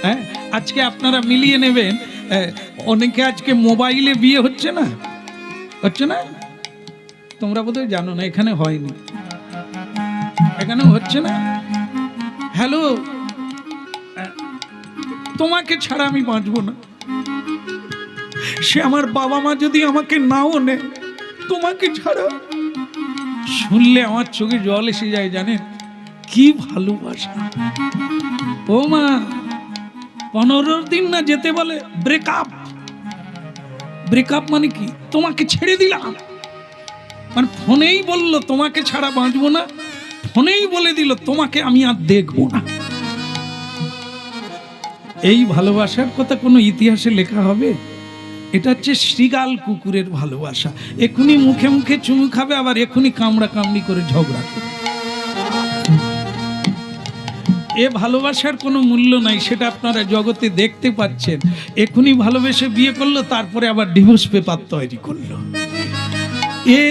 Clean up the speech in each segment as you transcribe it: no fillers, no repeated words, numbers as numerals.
হ্যাঁ, আজকে আপনারা মিলিয়ে নেবেন, অনেকে আজকে মোবাইলে বিয়ে হচ্ছে না, হচ্ছে না? তোমরা বোধহয় জানো না, এখানে হয়নি, এখানে হচ্ছে না। হ্যালো, তোমাকে ছাড়া আমি বাঁচবো না। সে আমার বাবা মা যদি আমাকে নাও নেয়, তোমাকে ছাড়া। শুনলে আমার চোখে জল এসে যায়, জানেন কি ভালোবাসা। ও মা, 15 দিন না যেতে বলে ব্রেকআপ। ব্রেকআপ মানে কি? তোমাকে ছেড়ে দিলাম, মানে ফোনেই বললো তোমাকে ছাড়া বাঁচবো না, ফোনেই বলে দিল তোমাকে আমি আর দেখবো না। এই ভালোবাসার কথা কোনো ইতিহাসে লেখা হবে? এটা হচ্ছে শৃগাল কুকুরের ভালোবাসা। এখুনি মুখে মুখে চুমু খাবে, আবার এখুনি কামড়া কামড়ি করে ঝগড়া করবে। এ ভালোবাসার কোনো মূল্য নাই, সেটা আপনারা জগতে দেখতে পাচ্ছেন। এখুনি ভালোবেসে বিয়ে করলো, তারপরে আবার ডিভোর্স পেপার তৈরি করলো। এ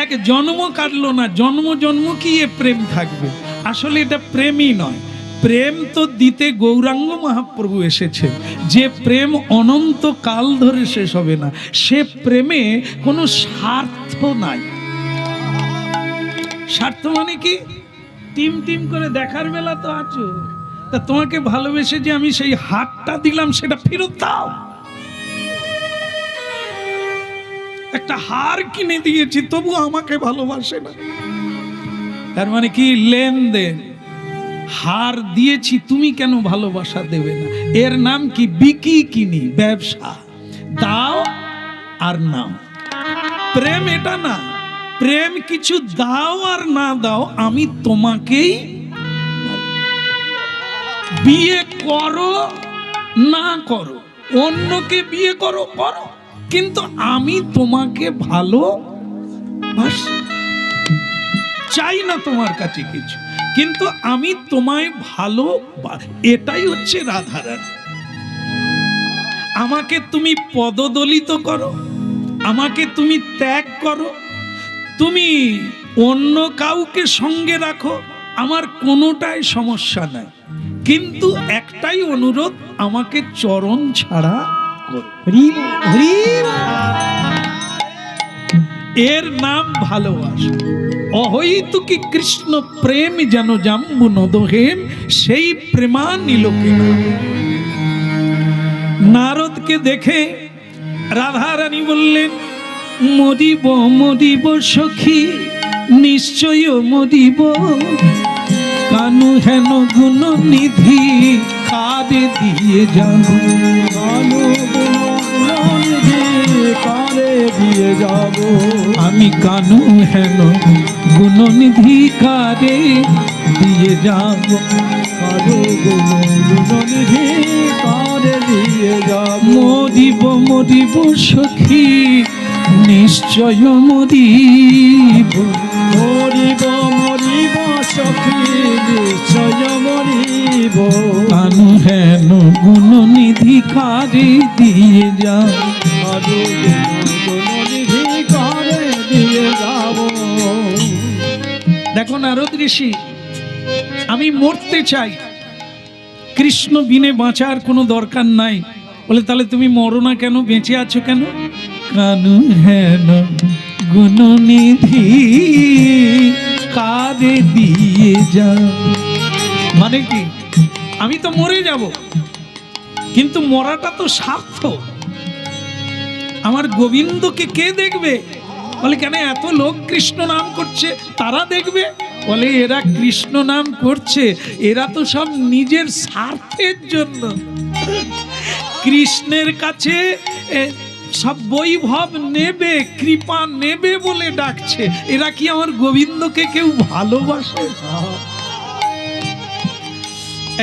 এক জন্ম কাটলো না, জন্ম জন্ম কি এ প্রেম থাকবে? আসলে এটা প্রেমই নয়। প্রেম তো দিতে গৌরাঙ্গ মহাপ্রভু এসেছে, যে প্রেম অনন্ত কাল ধরে শেষ হবে না। সে প্রেমে কোনো স্বার্থ নাই। স্বার্থ মানে কি? টিম টিম করে দেখার বেলা তো আছো, তা তোমাকে ভালোবেসে যে আমি সেই হাতটা দিলাম, সেটা ফেরত দাও। একটা হার কিনে দিয়েছি, তবু আমাকে ভালোবাসে না। তার মানে কি? লেনদেন। হার দিয়েছি, তুমি কেন ভালোবাসা দেবে না? এর নাম কি? বিকি কিনি, ব্যবসা। দাও আর নাও। প্রেম এটা না। প্রেম কিছু দাও আর না দাও, আমি তোমাকেই। বিয়ে করো না করো, অন্যকে বিয়ে করো করো, কিন্তু আমি তোমাকে ভালোবাসি। চাই না তোমার কাছে কিছু, কিন্তু আমি তোমায় ভালোবাসি। এটাই হচ্ছে রাধারানী। আমাকে তুমি পদদলিত করো, আমাকে তুমি ত্যাগ করো, তুমি অন্য কাউকে সঙ্গে রাখো, আমার কোনোটাই সমস্যা নাই, কিন্তু একটাই অনুরোধ, আমাকে চরণ ছাড়া করো। এর নাম ভালোবাসা। অহৈতুকী কৃষ্ণ প্রেম যেন জাম্বু নদহেম, সেই প্রেমানিলোকে। নারদকে দেখে রাধারানী বললেন, মরিব মরিব সখী, নিশ্চয় মরিব, কানু হেন গুণ নিধি কারে দিয়ে যাব। কানু গুণ নিধি কারে দিয়ে যাব, আমি কানু হেন গুণ নিধি কারে দিয়ে যাব। কানু গুণ নিধি কারে দিয়ে যাব। মরিব মরিব সখী, নিশ্চয় মরিব। মরিব মরিব সখী, নিশ্চয় মরিব, কানু হেন গুণ নিধি কারে দিয়ে যাব। গুণ নিধি কারে দিয়ে যাব। দেখো নারদ ঋষি, আমি মরতে চাই, কৃষ্ণ বিনে বাঁচার কোনো দরকার নাই। বলে তাহলে তুমি মরো না কেন, বেঁচে আছো কেন? কানু হেন গুণ নিধি কারে দিয়ে যা। মানে কি? আমি তো মরে যাব, কিন্তু মরাটা তো স্বার্থ। আমার গোবিন্দকে কে দেখবে? বলে কেন? এত লোক কৃষ্ণ নাম করছে, তারা দেখবে? বলে এরা কৃষ্ণ নাম করছে, এরা তো সব নিজের স্বার্থের জন্য কৃষ্ণের কাছে সব বৈভব নেবে, কৃপা নেবে বলে ডাকছে। এরা কি আমার গোবিন্দকে কেউ ভালোবাসে?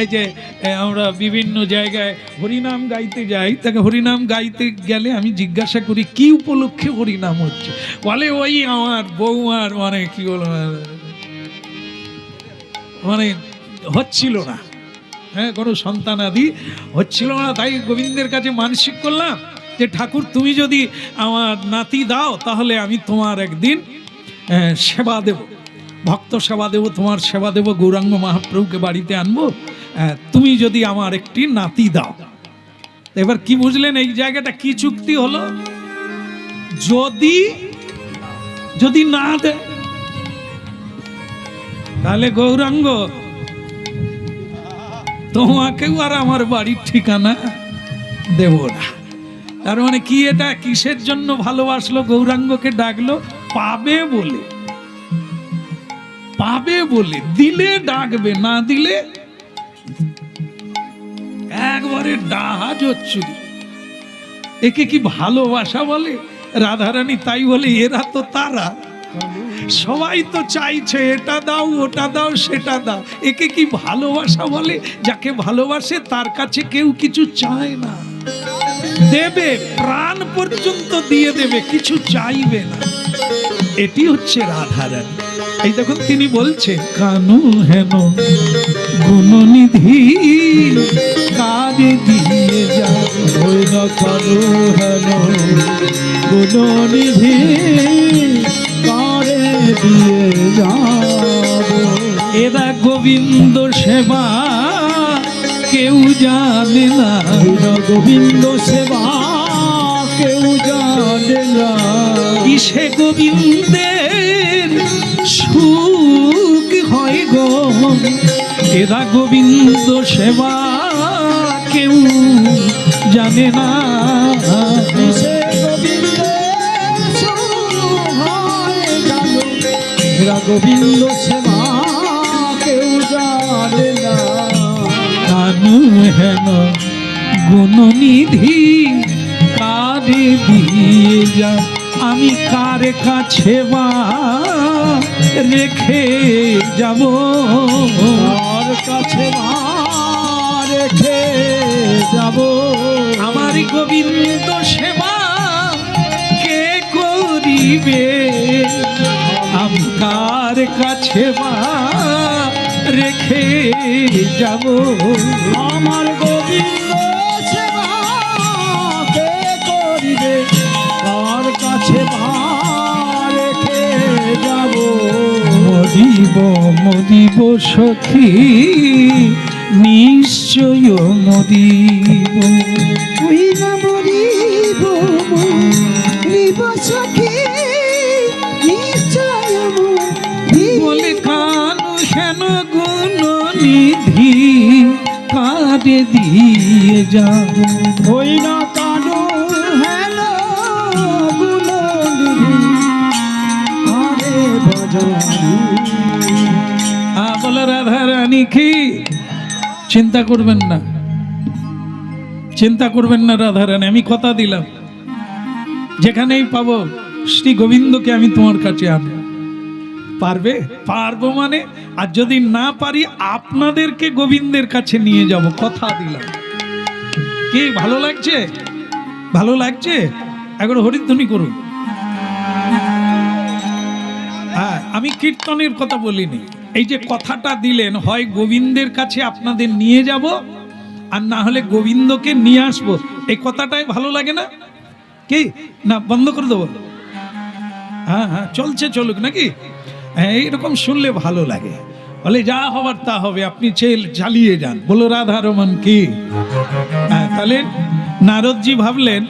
এই যে আমরা বিভিন্ন জায়গায় হরিনাম গাইতে যাই, তাকে হরিনাম গাইতে গেলে আমি জিজ্ঞাসা করি কি উপলক্ষে হরিনাম হচ্ছে? বলে ওই আমার বৌমার মানে কি বল, মানে হচ্ছিল না, হ্যাঁ, কোনো সন্তানাদি হচ্ছিল না, তাই গোবিন্দের কাছে মানসিক করলাম যে ঠাকুর তুমি যদি আমার নাতি দাও, তাহলে আমি তোমার একদিন সেবা দেব, ভক্ত সেবা দেব, তোমার সেবা দেব, গৌরাঙ্গ মহাপ্রভুকে বাড়িতে আনবো, তুমি যদি আমার একটি নাতি দাও। এবার কি বুঝলেন এই জায়গাটা কি চুক্তি হলো? যদি যদি না দেয় তাহলে গৌরাঙ্গ তোমাকেও আর আমার বাড়ির ঠিকানা দেব না। তার মানে কি, এটা কিসের জন্য ভালোবাসলো? গৌরাঙ্গকে ডাকলো পাবে বলে, পাবে বলে, দিলে ডাকবে, না দিলে একবারে ডাহা জচ্চুরি। একে কি ভালোবাসা বলে? রাধারানী তাই বলে এরা তো তারা, সবাই তো চাইছে এটা দাও ওটা দাও সেটা দাও। একে কি ভালোবাসা বলে? যাকে ভালোবাসে তার কাছে কেউ কিছু চায় না, দেবে, প্রাণ পর্যন্ত দিয়ে দেবে, কিছু চাইবে না। এটি হচ্ছে রাধারানী। এই দেখুন তিনি বলছেন কানু হেন গুণনিধি কাজে দিয়ে যাও, কানু হেন গুণনিধি কাজে দিয়ে যাব। এরা গোবিন্দ সেবা কেউ জানে না, গোবিন্দ সেবা কেউ জানে না। কিসে গোবিন্দের সুখ হয় গো, এরা গোবিন্দ সেবা কেউ জানে না। কিসে গোবিন্দের সুখ হয় জানো, এরা গোবিন্দ সেবা কেউ জানে না। কানু হেন গুণনিধি কারে দিয়ে যা, আমি কার কাছে বা রেখে যাব, কার কাছে বা রেখে যাব। আমার গোবিন্দ সেবা কে করিবে, আমি কার কাছে বা রেখে যাব। আমার গোবিন্দ সেবা কে করিবে, কার কাছে রেখে যাব। মরিব মরিব সখী নিশ্চয় মরিব, ওই না মরিব মরিব সখী নিশ্চয় মরিব। বলে কানু হেন গুণনিধি কারে দিয়ে যাব, ওই না কানু হেন গুণনিধি আরে ভজনি। বলে রাধারানী কি চিন্তা করবেন না, চিন্তা করবেন না রাধারানী, আমি কথা দিলাম যেখানেই পাবো শ্রী গোবিন্দকে আমি তোমার কাছে আনবো। পারবে? পারবো মানে, আর যদি না পারি আপনাদেরকে গোবিন্দের কাছে নিয়ে যাব, কথা দিলাম। কি ভালো লাগছে? ভালো লাগছে? একবার হরিধ্বনি করুন। হ্যাঁ, আমি কীর্তনের কথা বলিনি, এই যে কথাটা দিলেন, হয় গোবিন্দের কাছে আপনাদের নিয়ে যাব আর না হলে গোবিন্দকে নিয়ে আসবো, এই কথাটাই ভালো লাগে না? কি না বন্ধ করে দেবো? হ্যাঁ হ্যাঁ চলছে, চলুক নাকি? হ্যাঁ এইরকম শুনলে ভালো লাগে। বলে যা হবার তা হবে, আপনি চালিয়ে যান। বলো রাধা রমন কি? হ্যাঁ, তাহলে নারদজি ভাবলেন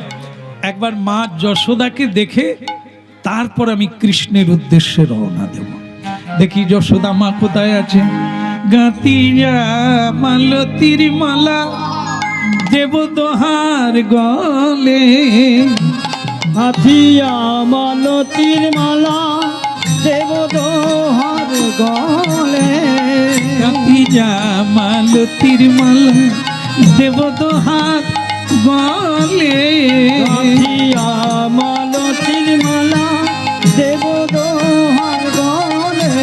একবার মা যশোদাকে দেখে তারপর আমি কৃষ্ণের উদ্দেশ্যে রওনা দেব। দেখি যশোদা মা কোথায় আছে। গাতিয়া মালতীর মালা দেব দোহার গলে, হাতিয়া মালতীর মালা দেব দোহার গলে। গাতিয়া মালতীর মালা দেব দোহার গলে, হাতিয়া মালতীর মালা দেব দোহার গলে।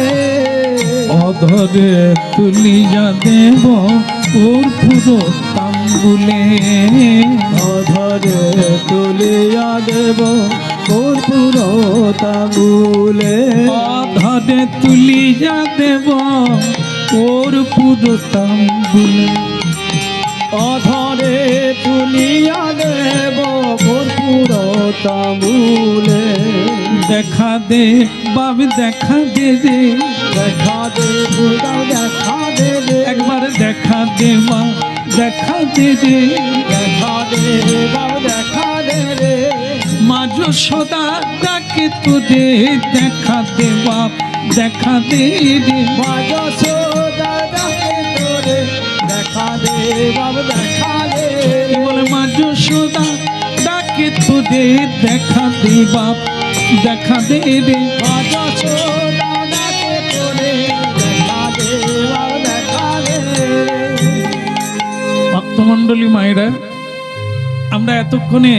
অধরে তুলিয়া দেব ওর পুরো তাম্বুলে, অধরে তুলিয়া দেব কর্পূর তাম্বুলে। অধরে তুলিয়া দেব ওর পুরো তাম্বুলে, অধরে তুলিয়া দেব কর্পূর তাম্বুলে। দেখা দে বাবা দেখা দে রে, দেখা দে দাও দেখা দে রে একবার দেখা দে মা, দেখা দে রে। দেখা দে দাও দেখা দে রে মা যশোদা ডাকে তোরে, দেখা দে বাপ, দেখা দে রে। মা যশোদা ডাকে তোরে দেখা দে বাবা দেখা দে কি বলে মা যশোদা ডাকে তোরে, দেখা দে বাপ, দেখা দে রে। মা যশোদা ডাকে তোরে দেখা দে বাবা দেখা দে ভক্তমণ্ডলী মায়েরা, আমরা এতক্ষণে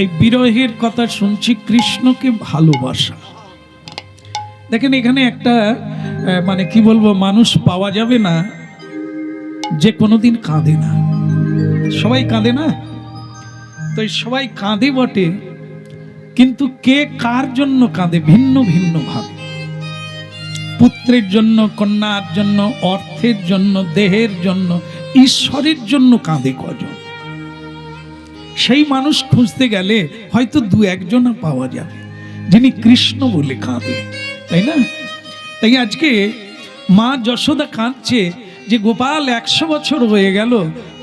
এই বিরহের কথা শুনছি, কৃষ্ণকে ভালোবাসা। দেখেন এখানে একটা মানে কি বলবো, মানুষ পাওয়া যাবে না যে কোনোদিন কাঁদে না। সবাই কাঁদে না, তো এই সবাই কাঁদে বটে, কিন্তু কে কার জন্য কাঁদে ভিন্ন ভিন্ন ভাবে। পুত্রের জন্য, কন্যার জন্য, অর্থের জন্য, দেহের জন্য, ঈশ্বরের জন্য কাঁদে কজন। সেই মানুষ খুঁজতে গেলে হয়তো দু একজন পাওয়া যাবে যিনি কৃষ্ণ বলে কাঁদে, তাই না? তাই আজকে মা যশোদা কাঁদছে যে গোপাল 100 বছর হয়ে গেল,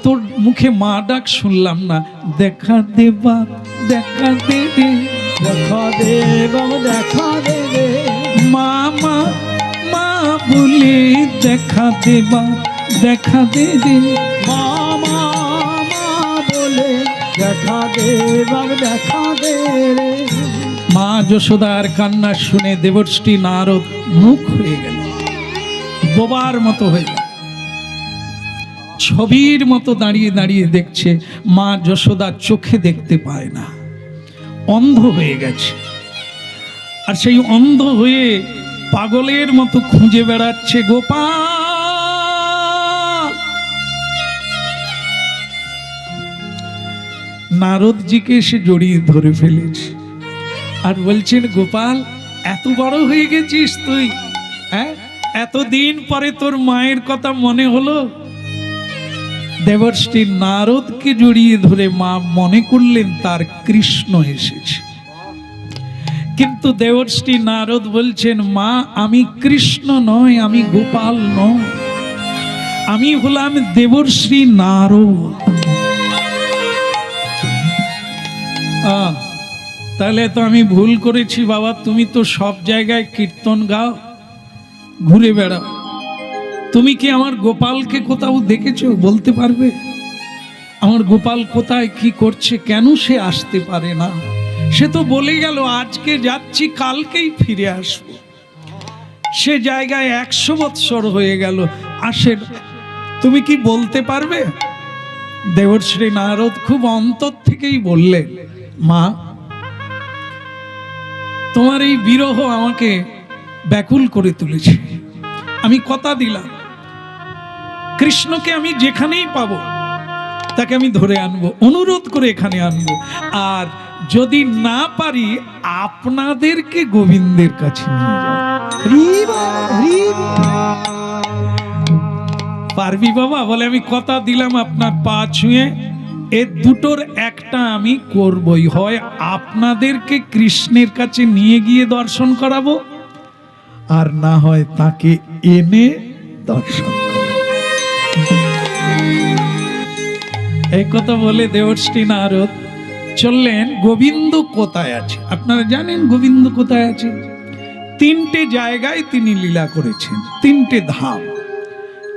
তোর মুখে মা ডাক শুনলাম না, দেখা দে বাপ, দেখা দে রে। দেখা দে বাবা দেখা দে রে মা মা মা বলে দেখা দে বাপ, দেখা দে রে। মা মা মা বলে দেখা দে বাবা দেখা দে রে মা যশোদার কান্না শুনে দেবশ্রী নারদ মুখ হয়ে গেল, বোবার মতো হয়ে গেল, ছবির মতো দাঁড়িয়ে দাঁড়িয়ে দেখছে। মা যশোদা চোখে দেখতে পায় না, অন্ধ হয়ে গেছে। আর সেই অন্ধ হয়ে পাগলের মতো খুঁজে বেড়াচ্ছে গোপাল। নারদজিকে এসে জড়িয়ে ধরে ফেলেছে আর বলছেন, গোপাল এত বড় হয়ে গেছিস তুই, হ্যাঁ? এতদিন পরে তোর মায়ের কথা মনে হলো। দেবশ্রী নারদকে জড়িয়ে ধরে মা মনে করলেন তার কৃষ্ণ এসেছে। কিন্তু দেবশ্রী নারদ বলছেন, মা আমি কৃষ্ণ নয়, আমি গোপাল নয়, আমি হলাম দেবশ্রী নারদ। তাহলে তো আমি ভুল করেছি বাবা, তুমি তো সব জায়গায় কীর্তন গাও, ঘুরে বেড়াও, তুমি কি আমার গোপালকে কোথাও দেখেছো? বলতে পারবে আমার গোপাল কোথায় কি করছে, কেন সে আসতে পারে না? সে তো বলে গেল আজকে যাচ্ছি, কালকেই ফিরে আসবো। সে জায়গায় 100 বৎসর হয়ে গেল, আসে, তুমি কি বলতে পারবে? দেবশ্রী নারদ খুব অন্তর থেকেই বললেন, মা তোমার এই বিরহ আমাকে ব্যাকুল করে তুলেছে। আমি কথা দিলাম কৃষ্ণকে আমি যেখানেই পাবো তাকে আমি ধরে আনবো, অনুরোধ করে এখানে আনবো, আর যদি না পারি আপনাদেরকে গোবিন্দের কাছে নিয়ে যাও। পারবি বাবা? বলে আমি কথা দিলাম আপনার পা ছুঁয়ে এর দুটোর একটা আমি করবই, হয় আপনাদেরকে কৃষ্ণের কাছে নিয়ে গিয়ে দর্শন করাবো, আর না হয় তাকে এনে দর্শন করাবো। এই কথা বলে দেবশ্রী নারদ চললেন। গোবিন্দ কোথায় আছে আপনারা জানেন? গোবিন্দ কোথায় আছে? 3টে জায়গায় তিনি লীলা করেছেন, 3টে ধাম।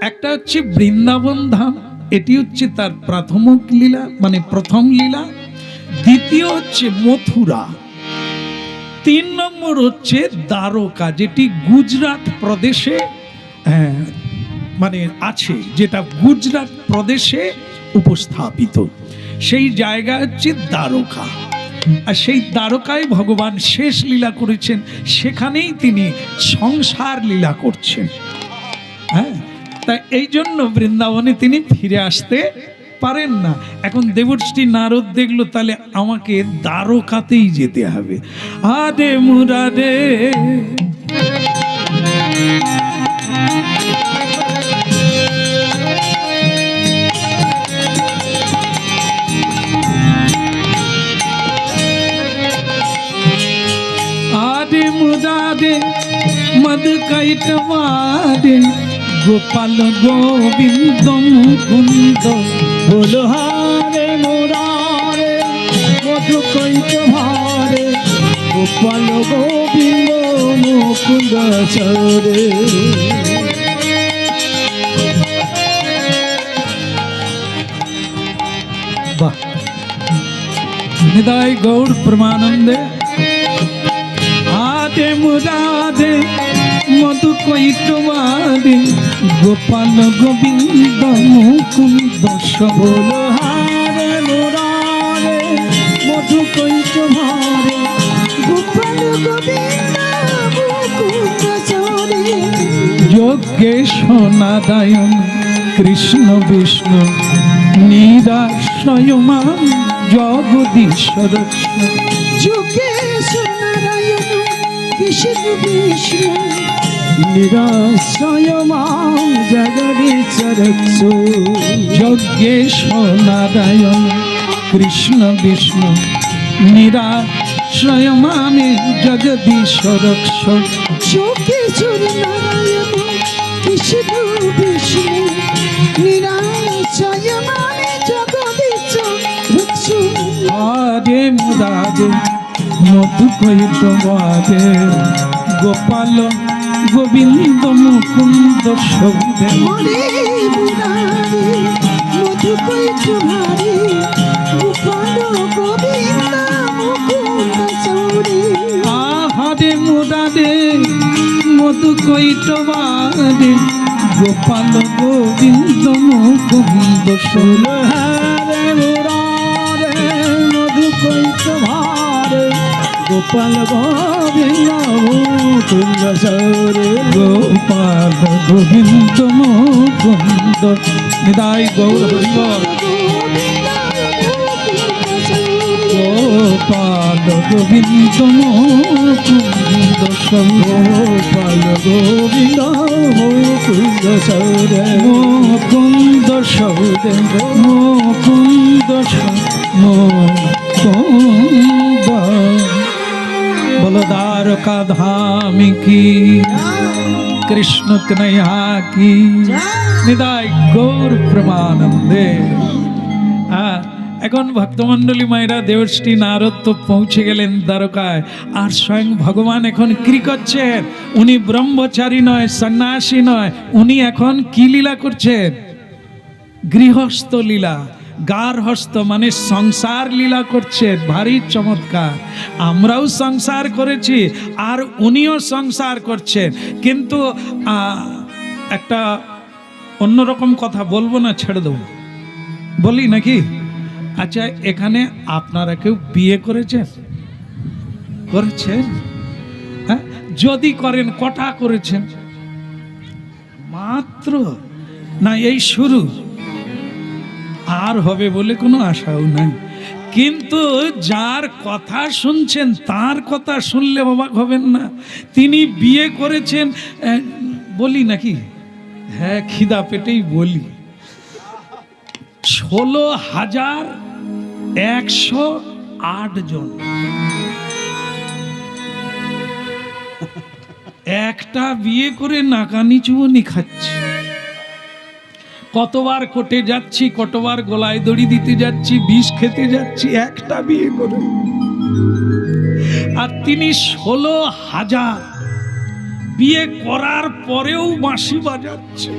একটা হচ্ছে বৃন্দাবন ধাম, এটি হচ্ছে তার প্রাথমিক লীলা, মানে প্রথম লীলা। দ্বিতীয় হচ্ছে মথুরা। 3 নম্বর হচ্ছে দ্বারকা, যেটি গুজরাট প্রদেশে মানে আছে, যেটা গুজরাট প্রদেশে উপস্থাপিত। সেই জায়গা হচ্ছে দ্বারকা। আর সেই দ্বারকায় ভগবান শেষ লীলা করেছেন, সেখানেই তিনি সংসার লীলা করছেন। হ্যাঁ, তাই এই জন্য বৃন্দাবনে তিনি ফিরে আসতে পারেন না। এখন দেবশ্রী নারদ দেখলো তাহলে আমাকে দ্বারকাতেই যেতে হবে। আরে মুরারে मद কৈটবারে গোপাল গোবিন্দ মুকুন্দ বলো হারে মুরারে মধু কৈত ভারে গোপাল গোবিন্দ মুকুন্দ চরে। বাহ, নিতাই গৌর প্রেমানন্দে। আদে মুরাদে মধু কৈটবারে গোপাল গোবিন্দ মুকুন্দ বলো হারে মুরারে মধু কৈত ভারে গোপাল গোবিন্দ মুকুন্দ চরে। যোগেশ নারায়ণ কৃষ্ণ বিষ্ণু নিরাশ্রয় মা জগদীশ্বর। যোগেশ নারায়ণ কৃষ্ণ বিষ্ণু নিরাশ্রয় মাং জগদীশ্বর। যোগেশ নারায়ণ কৃষ্ণ বিষ্ণু নিরাশ্রয় মামে জগদীশ্বর। যোগেশ নারায়ণ কৃষ্ণ বিষ্ণু নিরাশ্রয় মাং জগদীশ্বর। আরে মুরাদে মধু কৈটবারে গোপাল গোবিন্দ মুকুন্দ শব্দে। হরে মুরারে মধু কৈত ভারে গোপাল গোবিন্দ মুকুন্দ চরে। আহারে মুরাদে মধু কৈটবারে গোপাল গোবিন্দ মুকুন্দ শোল। হারে মুরারে মধু কৈত ভারে গোপাল গোবিন্দ মুকুন্দ চরে। গোপাল গোবিন্দ মুকুন্দ। নিতাই গৌর হরিবল। গোপাল গোবিন্দ মুকুন্দ গোপাল গোবিন্দ মুকুন্দ চরে। মুকুন্দ সৌদে মুকুন্দ মুকুন্দ। বলো দ্বারকা ধাম কি কৃষ্ণ কনৈয়া কি। নিতাই গৌর প্রেমানন্দে। এখন ভক্তমণ্ডলী মায়েরা দেবশ্রী নারদ তো পৌঁছে গেলেন দ্বারকায়, আর স্বয়ং ভগবান এখন কি করছেন? উনি ব্রহ্মচারী নয়, সন্ন্যাসী নয়, উনি এখন কি লীলা করছেন? গৃহস্থ লীলা। গার্হস্থ মানে সংসার লীলা করছেন। ভারী চমৎকার। আমরাও সংসার করেছি আর উনিও সংসার করছেন, কিন্তু একটা অন্যরকম কথা বলবো না, ছেড়ে দেবো, বলি নাকি? আচ্ছা, এখানে আপনারা কেউ বিয়ে করেছেন? করেছেন? হ্যাঁ, যদি করেন কটা করেছেন? মাত্র না, এই শুরু, আর হবে বলে কোনো আশাও নাই। কিন্তু যার কথা শুনছেন তার কথা শুনলে অবাক হবেন না। তিনি বিয়ে করেছেন, বলি নাকি? হ্যাঁ, খিদা পেটেই বলি। 16,108 জন। একটা বিয়ে করে নাকানি চুবনি খাচ্ছে। কতবার কোর্টে যাচ্ছি, কতবার গলায় দড়ি দিতে যাচ্ছি, বিষ খেতে যাচ্ছি, একটা বিয়ে করে। আর তিনি 16,000 বিয়ে করার পরেও বাঁশি বাজাচ্ছে,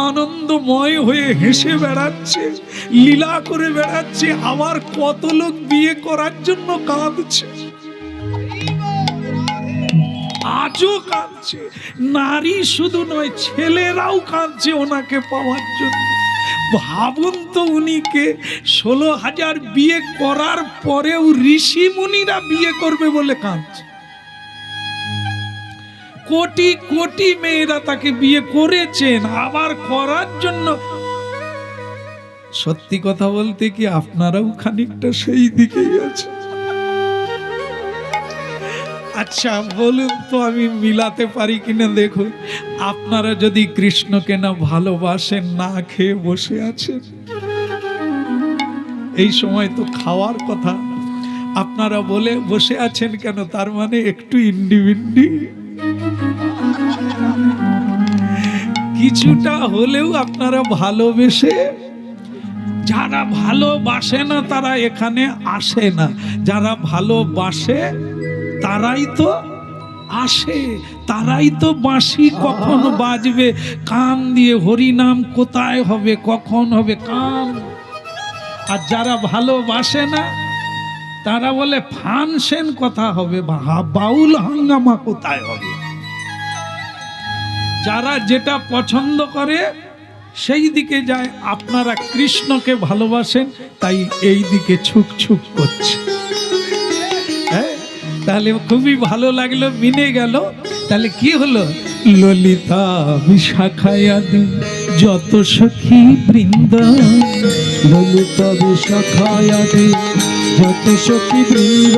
আনন্দময় হয়ে হেসে বেড়াচ্ছে, লীলা করে বেড়াচ্ছে। আবার কত লোক বিয়ে করার জন্য কাঁদছে, আজও কাঁদছে। নারী শুধু নয়, ছেলেরাও কাঁদছে ওনাকে পাওয়ার জন্য। ভাবুন তো, উনিকে 16,000 বিয়ে করার পরেও ঋষি মুনিরা বিয়ে করবে বলে কাঁদছে। কোটি কোটি মেয়েরা তাকে বিয়ে করেছেন, আবার করার জন্য। সত্যি কথা বলতে কি, আপনারাও খানিকটা সেই দিকেই আছে। আচ্ছা বলুন তো, আমি মিলাতে পারি কিনা দেখুন। আপনারা যদি কৃষ্ণকে না ভালোবাসেন, না খেয়ে বসে আছেন, এই সময় তো খাওয়ার কথা, আপনারা বলে বসে আছেন কেন? তার মানে একটু ইন্ডিভিন্ডি কিছুটা হলেও আপনারা ভালোবেসে, যারা ভালোবাসে না তারা এখানে আসে না, যারা ভালোবাসে তারাই তো আসে, তারাই তো বাঁশি কখন বাজবে কান দিয়ে, হরিনাম কোথায় হবে কখন হবে কান। আর যারা ভালোবাসে না তারা বলে ফানসেন কথা হবে, বাউল হাঙ্গামা কোথায় হবে। যারা যেটা পছন্দ করে সেই দিকে যায়। আপনারা কৃষ্ণকে ভালোবাসেন তাই এই দিকে ছুক ছুক করছে। হ্যাঁ, তাহলে খুবই ভালো লাগলো, মিনে গেল। তাহলে কি হলো? ললিতা বিশাখায়াদি যত সখী বৃন্দ, ললিতা বিশাখায়াদি যত সখী বৃন্দ,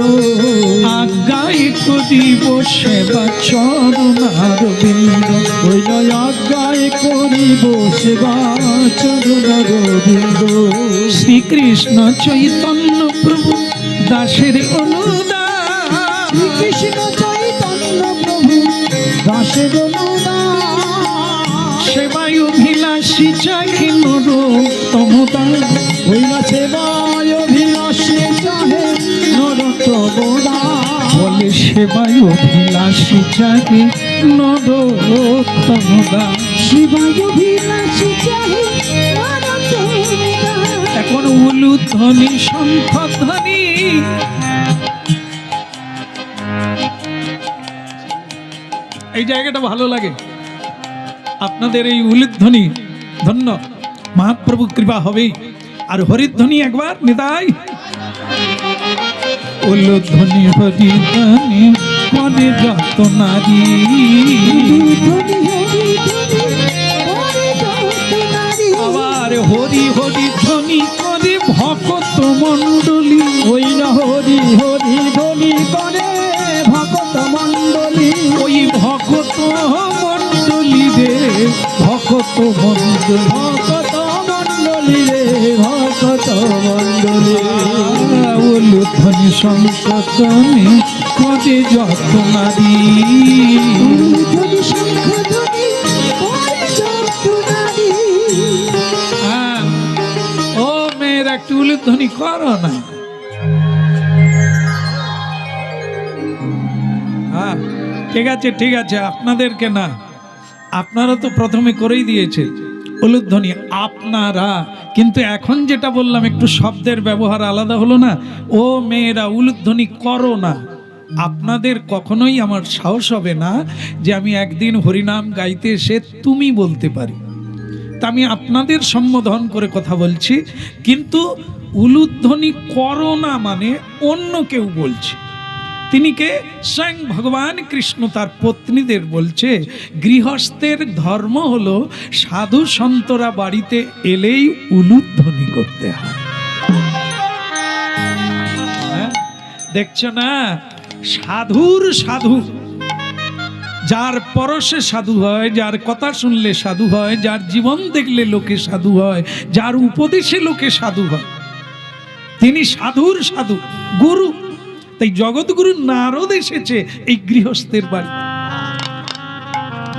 আজ্ঞায় করিব সেবা চরণার বৃন্দ। ওই নয় আজ্ঞায় করিব সেবা চরণার বৃন্দ। শ্রীকৃষ্ণ চৈতন্য প্রভু দাসের অনুদান, শ্রীকৃষ্ণ চৈতন্য প্রভু দাসের অনুদান, সেবায় অভিলাষী চাহে নরোত্তমদান। ওই না সেবায় অভিলাষী চাহে নরোত্তমদান। বলে সেবায় অভিলাষী চাহে নরোত্তমদান। সেবায় অভিলাষী চাহে নরোত্তমদান। এখন উলুধ্বনি শঙ্খধ্বনি, এই জায়গাটা ভালো লাগে আপনাদের এই উলুধ্বনি। ধন্য মহাপ্রভু কৃপা হবেই। আর হরিধ্বনি একবার নিতাই। উলুধ্বনি হরিধ্বনি করে যত নারী, আবার হরি হরি ধ্বনি করে ভকত মণ্ডলী। ওই না হরি হরি ধ্বনি করে ভকত মণ্ডলী। ওই ভকত মণ্ডলী রে, ভকত মণ্ডলী, ভকত মণ্ডলী রে, ভকত মণ্ডলী। উলুধ্বনি সংকটনে করে যত নারী। হ্যাঁ, ও মেয়ের একটু উলুধ্বনি করো না। হ্যাঁ, ঠিক আছে ঠিক আছে, আপনাদেরকে না, আপনারা তো প্রথমে করেই দিয়েছে উলুধ্বনি আপনারা। কিন্তু এখন যেটা বললাম একটু শব্দের ব্যবহার আলাদা হলো না। ও মেয়েরা উলুধ্বনি করো না। আপনাদের কখনোই আমার সাহস হবে না যে আমি একদিন হরিনাম গাইতে এসে তুমি বলতে পারি। তা আমি আপনাদের সম্বোধন করে কথা বলছি, কিন্তু উলুধ্বনি করো না মানে অন্য কেউ বলছে। তিনি কে? স্বয়ং ভগবান কৃষ্ণ তার পত্নীদের বলছে গৃহস্থের ধর্ম হলো সাধু সন্তরা বাড়িতে এলেই উলুধ্বনি করতে হয়। হ্যাঁ, দেখছো না, সাধুর সাধু, যার পরশে সাধু হয়, যার কথা শুনলে সাধু হয়, যার জীবন দেখলে লোকে সাধু হয়, যার উপদেশে লোকে সাধু হয়, তিনি সাধুর সাধু, গুরু। তাই জগৎগুরু নারদ এসেছে এই গৃহস্থের বাড়ি।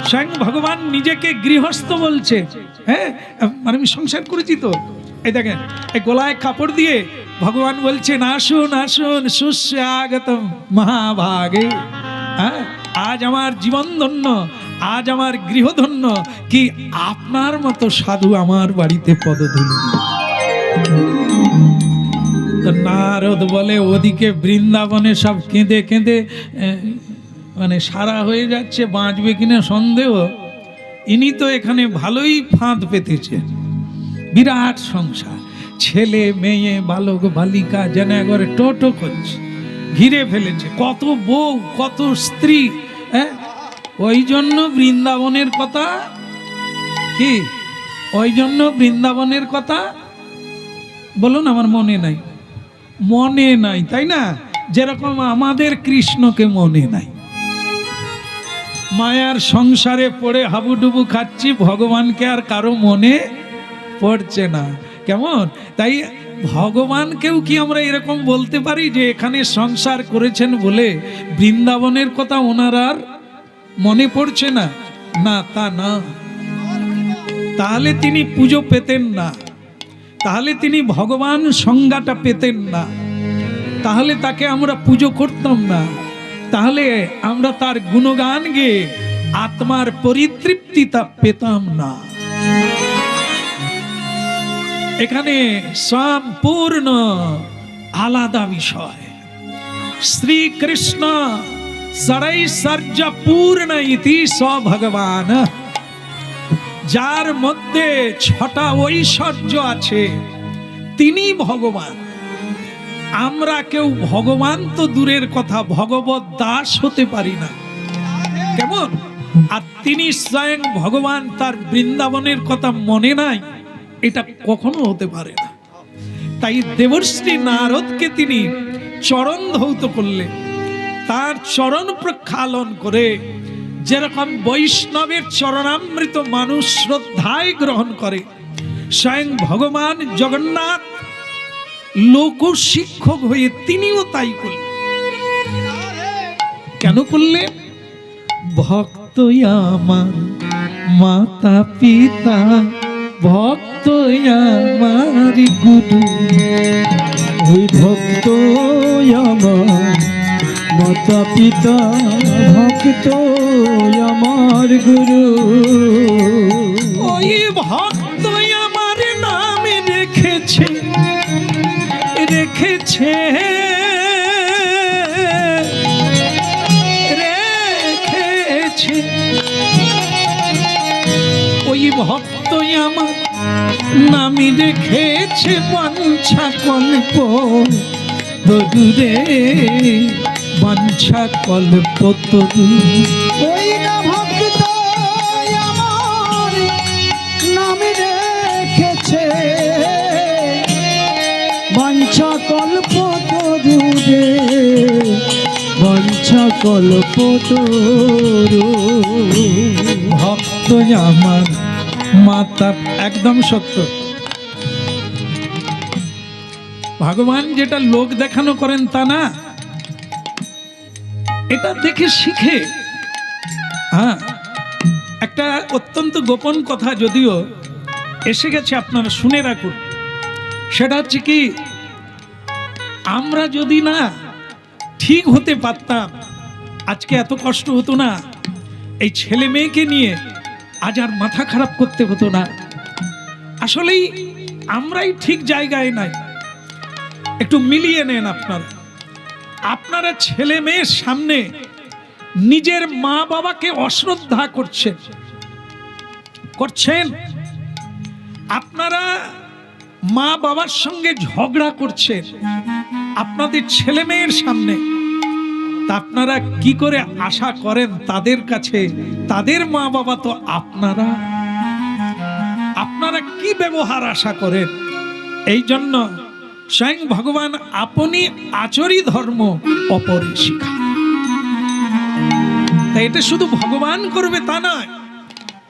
স্বয়ং ভগবান নিজেকে গৃহস্থ বলছে। হ্যাঁ, মানে আমি সংসার করেছি তো। এই দেখেন, এই গলায় কাপড় দিয়ে ভগবান বলছেন আসুন আসুন সুস্বাগতম মহাভাগে। হ্যাঁ, আজ আমার জীবন ধন্য, আজ আমার গৃহধন্য। কি আপনার মতো সাধু আমার বাড়িতে পদধূলি দিয়েছে। তো নারদ বলে ওদিকে বৃন্দাবনে সব কেঁদে কেঁদে মানে সারা হয়ে যাচ্ছে, বাঁচবে কিনা সন্দেহ। ইনি তো এখানে ভালোই ফাঁদ পেতেছে। বিরাট সংসার, ছেলে মেয়ে বালক বালিকা যেন একবারে টোটো করছে, ঘিরে ফেলেছে, কত বউ কত স্ত্রী। হ্যাঁ, ওই জন্য বৃন্দাবনের কথা কি, ওই জন্য বৃন্দাবনের কথা বলুন, আমার মনে নাই, মনে নাই, তাই না? যেরকম আমাদের কৃষ্ণকে মনে নাই। মায়ার সংসারে পড়ে হাবুডুবু খাচ্ছি, ভগবানকে আর কারো মনে পড়ছে না। কেমন? তাই ভগবানকেও কি আমরা এরকম বলতে পারি যে এখানে সংসার করেছেন বলে বৃন্দাবনের কথা ওনার আর মনে পড়ছে না? না, তা না। তাহলে তিনি পুজো পেতেন না, তাহলে তিনি ভগবান সংজ্ঞাটা পেতেন না, তাহলে তাকে আমরা পুজো করতাম না, তাহলে আমরা তার গুণগান গেয়ে আত্মার পরিতৃপ্তিতা পেতাম না। এখানে সম্পূর্ণ আলাদা বিষয়। শ্রীকৃষ্ণ ষড়ৈশ্বর্য পূর্ণ ইতি স ভগবান, যার মধ্যে 6টা ঐশ্বর্য আছে তিনি ভগবান। আমরা কেউ ভগবান তো দূরের কথা, ভগবত দাস হতে পারি না। কেমন? আর তিনি স্বয়ং ভগবান, তার বৃন্দাবনের কথা মনে নাই, এটা কখনো হতে পারে না। তাই দেবর্ষি নারদকে তিনি চরণ ধৌত করলেন, তার চরণ প্রক্ষালন করে যেরকম বৈষ্ণবের চরণামৃত মানুষ শ্রদ্ধায় গ্রহণ করে, স্বয়ং ভগবান জগন্নাথ লোক শিক্ষক হয়ে তিনিও তাই করলেন। কেন করলেন? ভক্ত আমার মাতা পিতা, ভক্ত আমার গুরু, ওই ভক্ত আমার মাতা পিতা, ভক্ত আমার গুরু। ওই ভক্ত আমার নামে রেখেছে রেখেছে রেখেছে, ওই ভক্ত আমার নামে রেখেছে বাঞ্ছা কল্প তরুরে, বাঞ্ছা কল্প তরু। ওই না ভক্ত আমার নামে রেখেছে বাঞ্ছা কল্প তরুরে, বাঞ্ছা কল্প তরু। ভক্ত আমার মাতা, একদম সত্য। ভগবান যেটা লোক দেখানো করেন তা না, এটা দেখে শিখে। হ্যাঁ, একটা অত্যন্ত গোপন কথা যদিও এসে গেছে, আপনারা শুনে রাখুন। সেটা হচ্ছে কি, আমরা যদি না ঠিক হতে পারতাম, আজকে এত কষ্ট হতো না, এই ছেলে মেয়েকে নিয়ে আজ আর মাথা খারাপ করতে হতো না। আসলেই আমরাই ঠিক জায়গায় নাই। একটু মিলিয়ে নেন আপনারা। আপনারা ছেলে মেয়ের সামনে নিজের মা বাবাকে অশ্রদ্ধা করছেন করছেন, আপনারা মা বাবার সঙ্গে ঝগড়া করছেন আপনাদের ছেলে মেয়ের সামনে। তা আপনারা কি করে আশা করেন তাদের কাছে, তাদের মা বাবা তো আপনারা, আপনারা কি ব্যবহার আশা করেন? এই জন্য স্বয়ং ভগবান আপনি আচরি ধর্ম অপরে শিখা। তাই এটা শুধু ভগবান করবে তা নয়,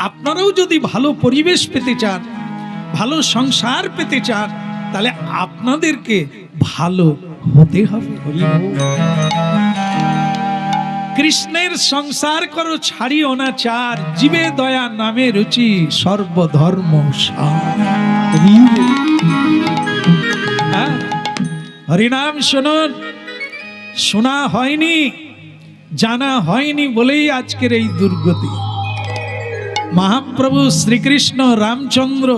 আপনারাও যদি ভালো পরিবেশ পেতে চান, ভালো সংসার পেতে চান, তাহলে আপনাদেরকে ভালো হতে হবে। কৃষ্ণের সংসার করো ছাড়িও না চার, জীবে দয়া নামে রুচি সর্বধর্ম সার। হরিনাম শুনুন, শোনা হয়নি, জানা হয়নি বলেই আজকের এই দুর্গতি। মহাপ্রভু শ্রীকৃষ্ণ রামচন্দ্র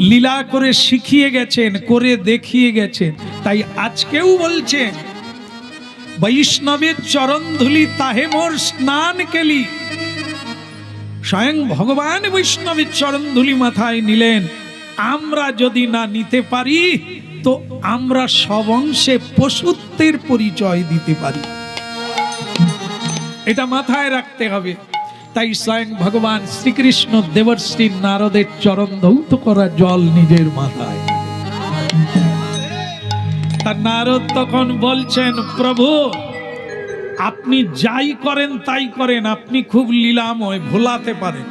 লীলা করে শিখিয়ে গেছেন, করে দেখিয়ে গেছেন। তাই আজকেও বলছেন, বৈষ্ণবের চরণ ধুলি তাহে মোর স্নান কেলি। স্বয়ং ভগবান বৈষ্ণবের চরণ ধুলি মাথায় নিলেন। আমরা যদি না নিতে পারি তো আমরা সব অংশে পশুত্বের পরিচয় দিতে পারি, এটা মাথায় রাখতে হবে। তাই স্বয়ং ভগবান শ্রীকৃষ্ণ দেবর্ষি নারদের চরণ ধৌত করা জল নিজের মাথায়। তার নারদ তখন বলছেন, প্রভু আপনি যাই করেন তাই করেন, আপনি খুব লীলাময়, ভোলাতে পারেন,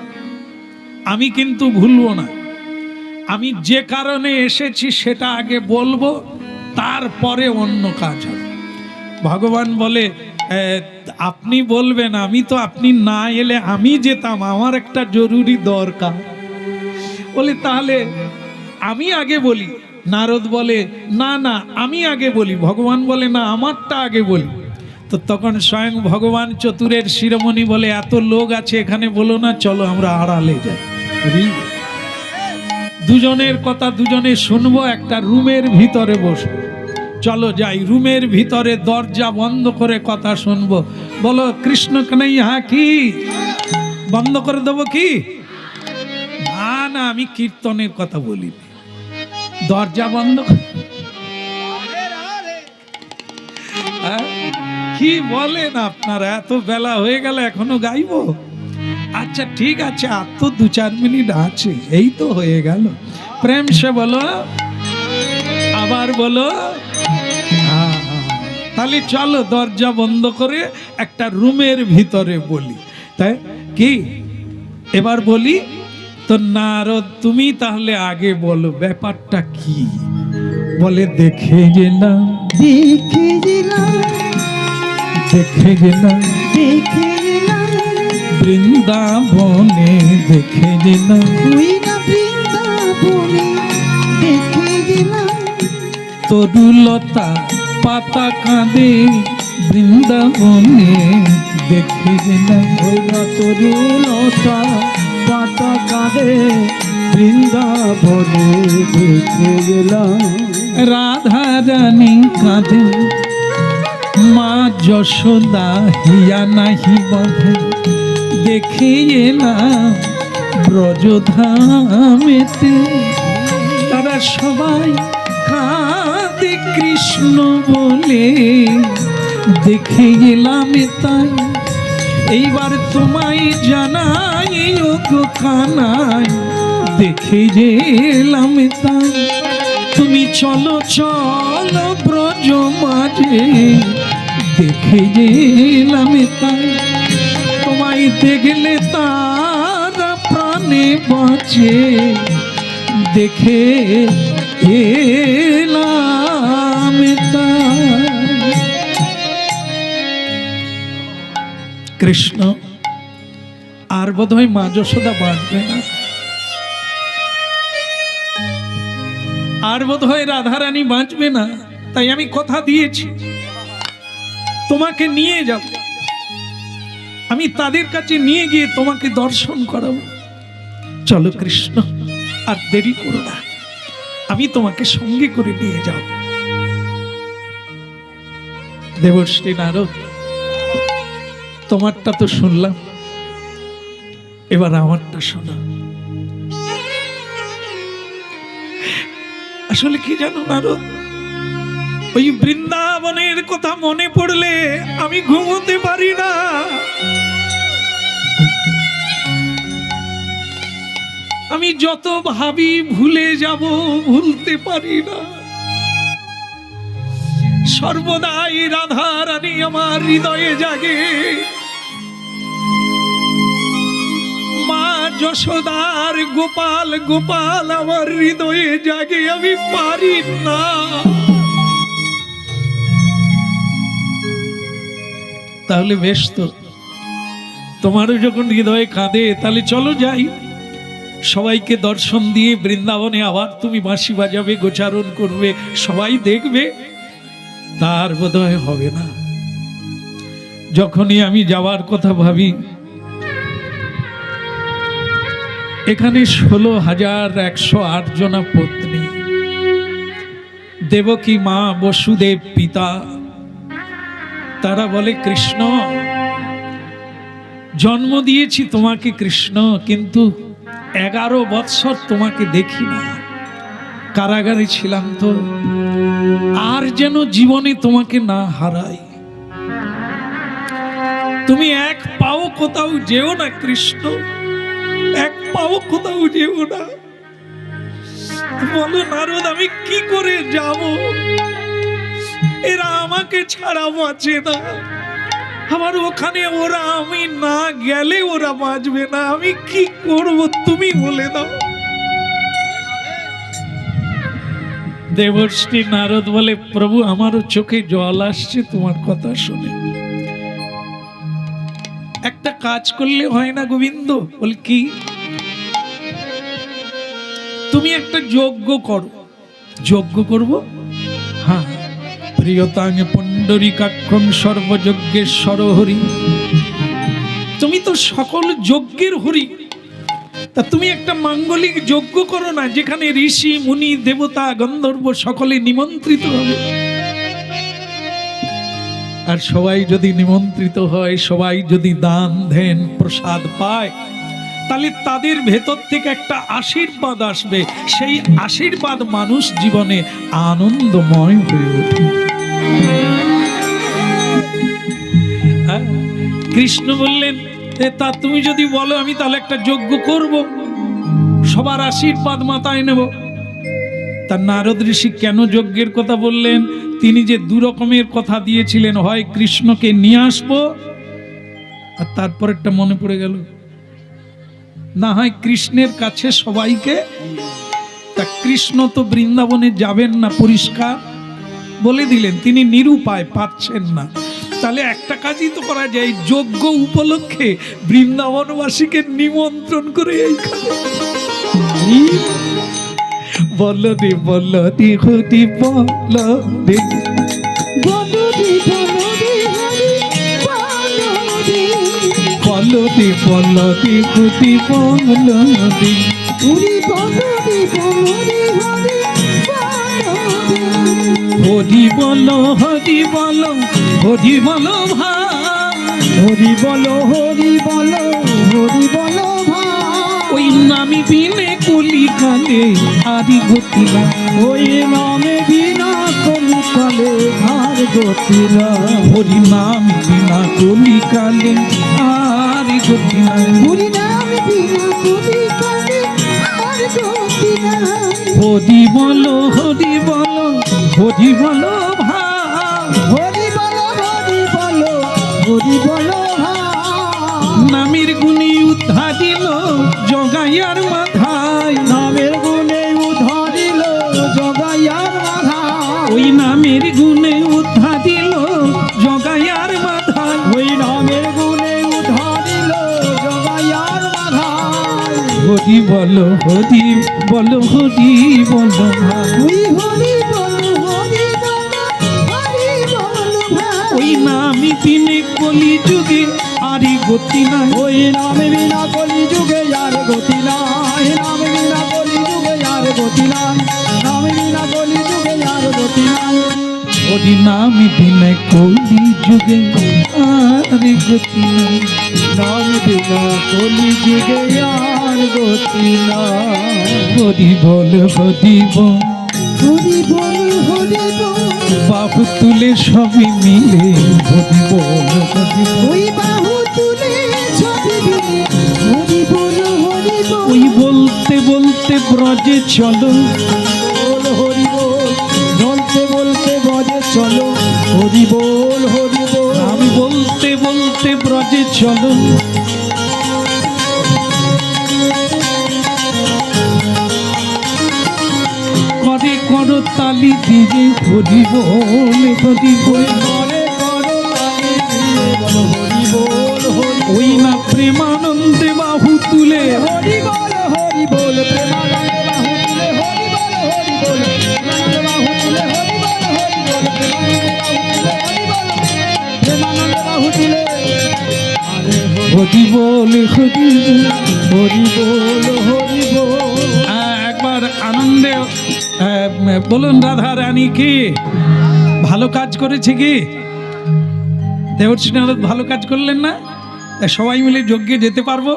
আমি কিন্তু ভুলবো না। আমি যে কারণে এসেছি সেটা আগে বলবো, তারপরে অন্য কাজ হবে। ভগবান বলে, এ, আপনি বলবেন, আমি তো আপনি না এলে আমি যেতাম, আমার একটা জরুরি দরকার। বলে তাহলে আমি আগে বলি। নারদ বলে না না আমি আগে বলি। ভগবান বলে না আমারটা আগে বলি। তো তখন স্বয়ং ভগবান চতুরের শিরোমণি বলে এত লোক আছে এখানে, বলো না চলো আমরা আড়ালে যাই। দুজনের কথা দুজনে শুনবো, একটা রুমের ভিতরে বসবো। চলো যাই, রুমের ভিতরে দরজা বন্ধ করে কথা শুনবো। বলো কৃষ্ণ কানাইয়া কি বন্ধ করে দেবো কি? না না আমি কীর্তনের কথা বলি, দরজা বন্ধ হ্যাঁ? কি বলেন আপনারা, এত বেলা হয়ে গেল এখনো গাইবো? আচ্ছা ঠিক আছে, আর তো 2-4 মিনিট আছে, এই তো হয়ে গেল। প্রেম সে বলো, আবার বলো। তাহলে চলো দরজা বন্ধ করে একটা রুমের ভিতরে বলি, তাই কি? এবার বলি তো নারদ তুমি তাহলে আগে বলো ব্যাপারটা কি? বলে দেখে গেলাম দেখে গেলাম দেখে গেলাম দেখে গেলাম বৃন্দাবনে, দেখে গেলাম ওই না বৃন্দাবনে, দেখে গেলাম তরুলতা পাতা কাঁদে বৃন্দাবনে, দেখে গেলাম ওই না তরুলতা পাতা কাঁদে বৃন্দাবনে, দেখে গেলাম রাধা রানী কাঁদে মা যশোদা হিয়া নাহি বধে, দেখে এলাম ব্রজধামেতে। তারা সবাই কাঁদে কৃষ্ণ বলে, দেখে গেলাম তাই। এইবার তোমায় জানাই ও গো কানাই, দেখে গেলাম তাই। তুমি চলো চলো ব্রজ মাঝে, দেখে গেলাম তাই। তোমায় দেখলে তারা প্রাণে বাঁচে, দেখে এলাম তাই। কৃষ্ণ আর বোধহয় মা যশোদা বাঁচবে না, আর বোধহয় রাধারানী বাঁচবে না। তাই আমি কথা দিয়েছি তোমাকে নিয়ে যাব, আমি তাদের কাছে নিয়ে গিয়ে তোমাকে দর্শন করাবো। চলো কৃষ্ণ, আর দেরি করো না, আমি তোমাকে সঙ্গে করে নিয়ে যাব। দেবশ্রী নারদ, তোমারটা তো শুনলাম, এবার আমারটা শোনা। আসলে কি জানো নারদ, ওই বৃন্দাবনের কথা মনে পড়লে আমি ঘুমোতে পারি না। আমি যত ভাবি ভুলে যাব, ভুলতে পারি না। সর্বদাই রাধা রানী আমার হৃদয়ে জাগে, মা যশোদার গোপাল গোপাল আমার হৃদয়ে জাগে, আমি পারি না। তাহলে বেশ, তো তোমারও যখন হৃদয়ে কাঁদে তাহলে চলো যাই, সবাইকে দর্শন দিয়ে বৃন্দাবনে আবার তুমি বাঁশি বাজাবে, গোচারণ করবে, সবাই দেখবে। তার বোধহয় হবে না। যখনই আমি যাওয়ার কথা ভাবি, এখানে 16,108 জনা পত্নী, দেবকী মা, বসুদেব পিতা, তারা বলে কৃষ্ণ জন্ম দিয়েছি তোমাকে কৃষ্ণ, কিন্তু 11 বৎসর তোমাকে দেখি না, কারাগারে ছিলাম তো, আর যেন জীবনে তোমাকে না হারাই। তুমি এক পাও কোথাও যেও না কৃষ্ণ, এক পাও কোথাও যেও না। বলো নারদ আমি কি করে যাব? এরা আমাকে ছাড়া বাঁচে না, আমার ওখানে ওরা, আমি না গেলে ওরা বাঁচবে না, আমি কি করব তুমি বলে দাও। দেবশ্রী নারদ বলে প্রভু আমারও চোখে জল আসছে তোমার কথা শুনে। কাজ করলে হয় না গোবিন্দ? বল কি? তুমি একটা যজ্ঞ করো। যজ্ঞ করব? হ্যাঁ। প্রিয়তাং পুণ্ডরীকাক্ষং সর্বযজ্ঞেশ্বর হরি। তুমি তো সকল যজ্ঞের হরি, তা তুমি একটা মাঙ্গলিক যজ্ঞ করো না, যেখানে ঋষি মুনি দেবতা গন্ধর্ব সকলে নিমন্ত্রিত হবে। আর সবাই যদি নিমন্ত্রিত হয়, সবাই যদি দান ধ্যান প্রসাদ পায়, তাহলে তাদের ভেতর থেকে একটা আশীর্বাদ আসবে। সেই আশীর্বাদ মানুষ জীবনে আনন্দময় হয়ে ওঠে। হ্যাঁ? কৃষ্ণ বললেন, তা তুমি যদি বলো আমি তাহলে একটা যজ্ঞ করব, সবার আশীর্বাদ মাথায় নেব। তা নারদ ঋষি কেন যজ্ঞের কথা বললেন? তিনি যে দু রকমের কথা দিয়েছিলেন, হয় কৃষ্ণকে নিয়ে আসবো, আর তারপর একটা মনে পড়ে গেল, না হয় কৃষ্ণের কাছে সবাইকে। তা কৃষ্ণ তো বৃন্দাবনে যাবেন না, পরিষ্কার বলে দিলেন, তিনি নিরুপায়, পাচ্ছেন না। তাহলে একটা কাজই তো করা যায়, যজ্ঞ উপলক্ষে বৃন্দাবনবাসীকে নিমন্ত্রণ করে এইখানে বলো রে বলো রে হরি বলো রে, বলো রে বলো রে হরি বলো রে, বলো রে বলো রে হরি বলো রে, হরি বলো রে বলো রে হরি বলো রে, হরি বলো হরি বলো হরি বলো ভাই, হরি বলো হরি বলো হরি বলো ভাই, ওই নামি বিনে কলিকালে আরি গতি না, ওই নামে বিনা কলিকালে আর গতি নাই, হরি নাম বিনা কলিকালে আরি গতি না, হরি নাম বিনা কলিকালে আর গতি নাই, হরি বলো হরি বলো হরি বলো ভাই, হরি বলো হরি বলো হরি বলো ভাই, নামের গুণী উদ্ধারিল জগাইয়ার মাথায়, নামের গুণে উদ্ধারিল জগাইয়ার মাথা, ওই নামের গুণে উদ্ধারিল জগাইয়ার মাথায়, ওই নামের গুণে উদ্ধারিল জগাইয়ার মাথা, হরি বলো হরি বলো হরি বলো ভাই, ওই হরি বলো হরি বলো হরি বলো ভাই, ওই নামি দিনে কলি যুগে আরি গতি নাই, ওই নামে বিনা কলি যুগে আর গতি নাই, নামে বিনা কলি যুগে আর গতি নাই, নামে বিনা কলি যুগে আর গতি নাই, হরি নামি দিনে কলি যুগে আরি গতি নাই, নাম বিনা কলি যুগে আর গতি নাই, হরি বল হরি বল, হরি বল হরি বল, বাহু তুলে সবই মিলে হরি বল হরি বল, ওই বাহু তুলে ছবি দিলে হরি বল হরি বল, ওই বলতে বলতে ব্রজে চলো, বল হরি বল, বলতে বলতে বজে চলো, হরি বল হরি বল, আমি বলতে বলতে ব্রজে চলো, করে করো তালি দিয়ে হরি বল হরি বল, করে করো তালি দিয়ে বলো হরি বল হরি, ওই না প্রেমানন্দে বাহু তুলে, হরি বল হরি বল, প্রেমানন্দে বাহু তুলে হরি বল হরি বল, প্রেমানন্দে বাহু তুলে হরি বল হরি বল, প্রেমানন্দে বাহু তুলে আরে হরি বল হরি বল, হরি বল হরি বল, একবার আনন্দে বলুন রাধা রানী কি ভালো কাজ করেছে কি? দেবশ্রী নারদ ভালো কাজ করলেন না? সবাই মিলে যজ্ঞে যেতে পারবো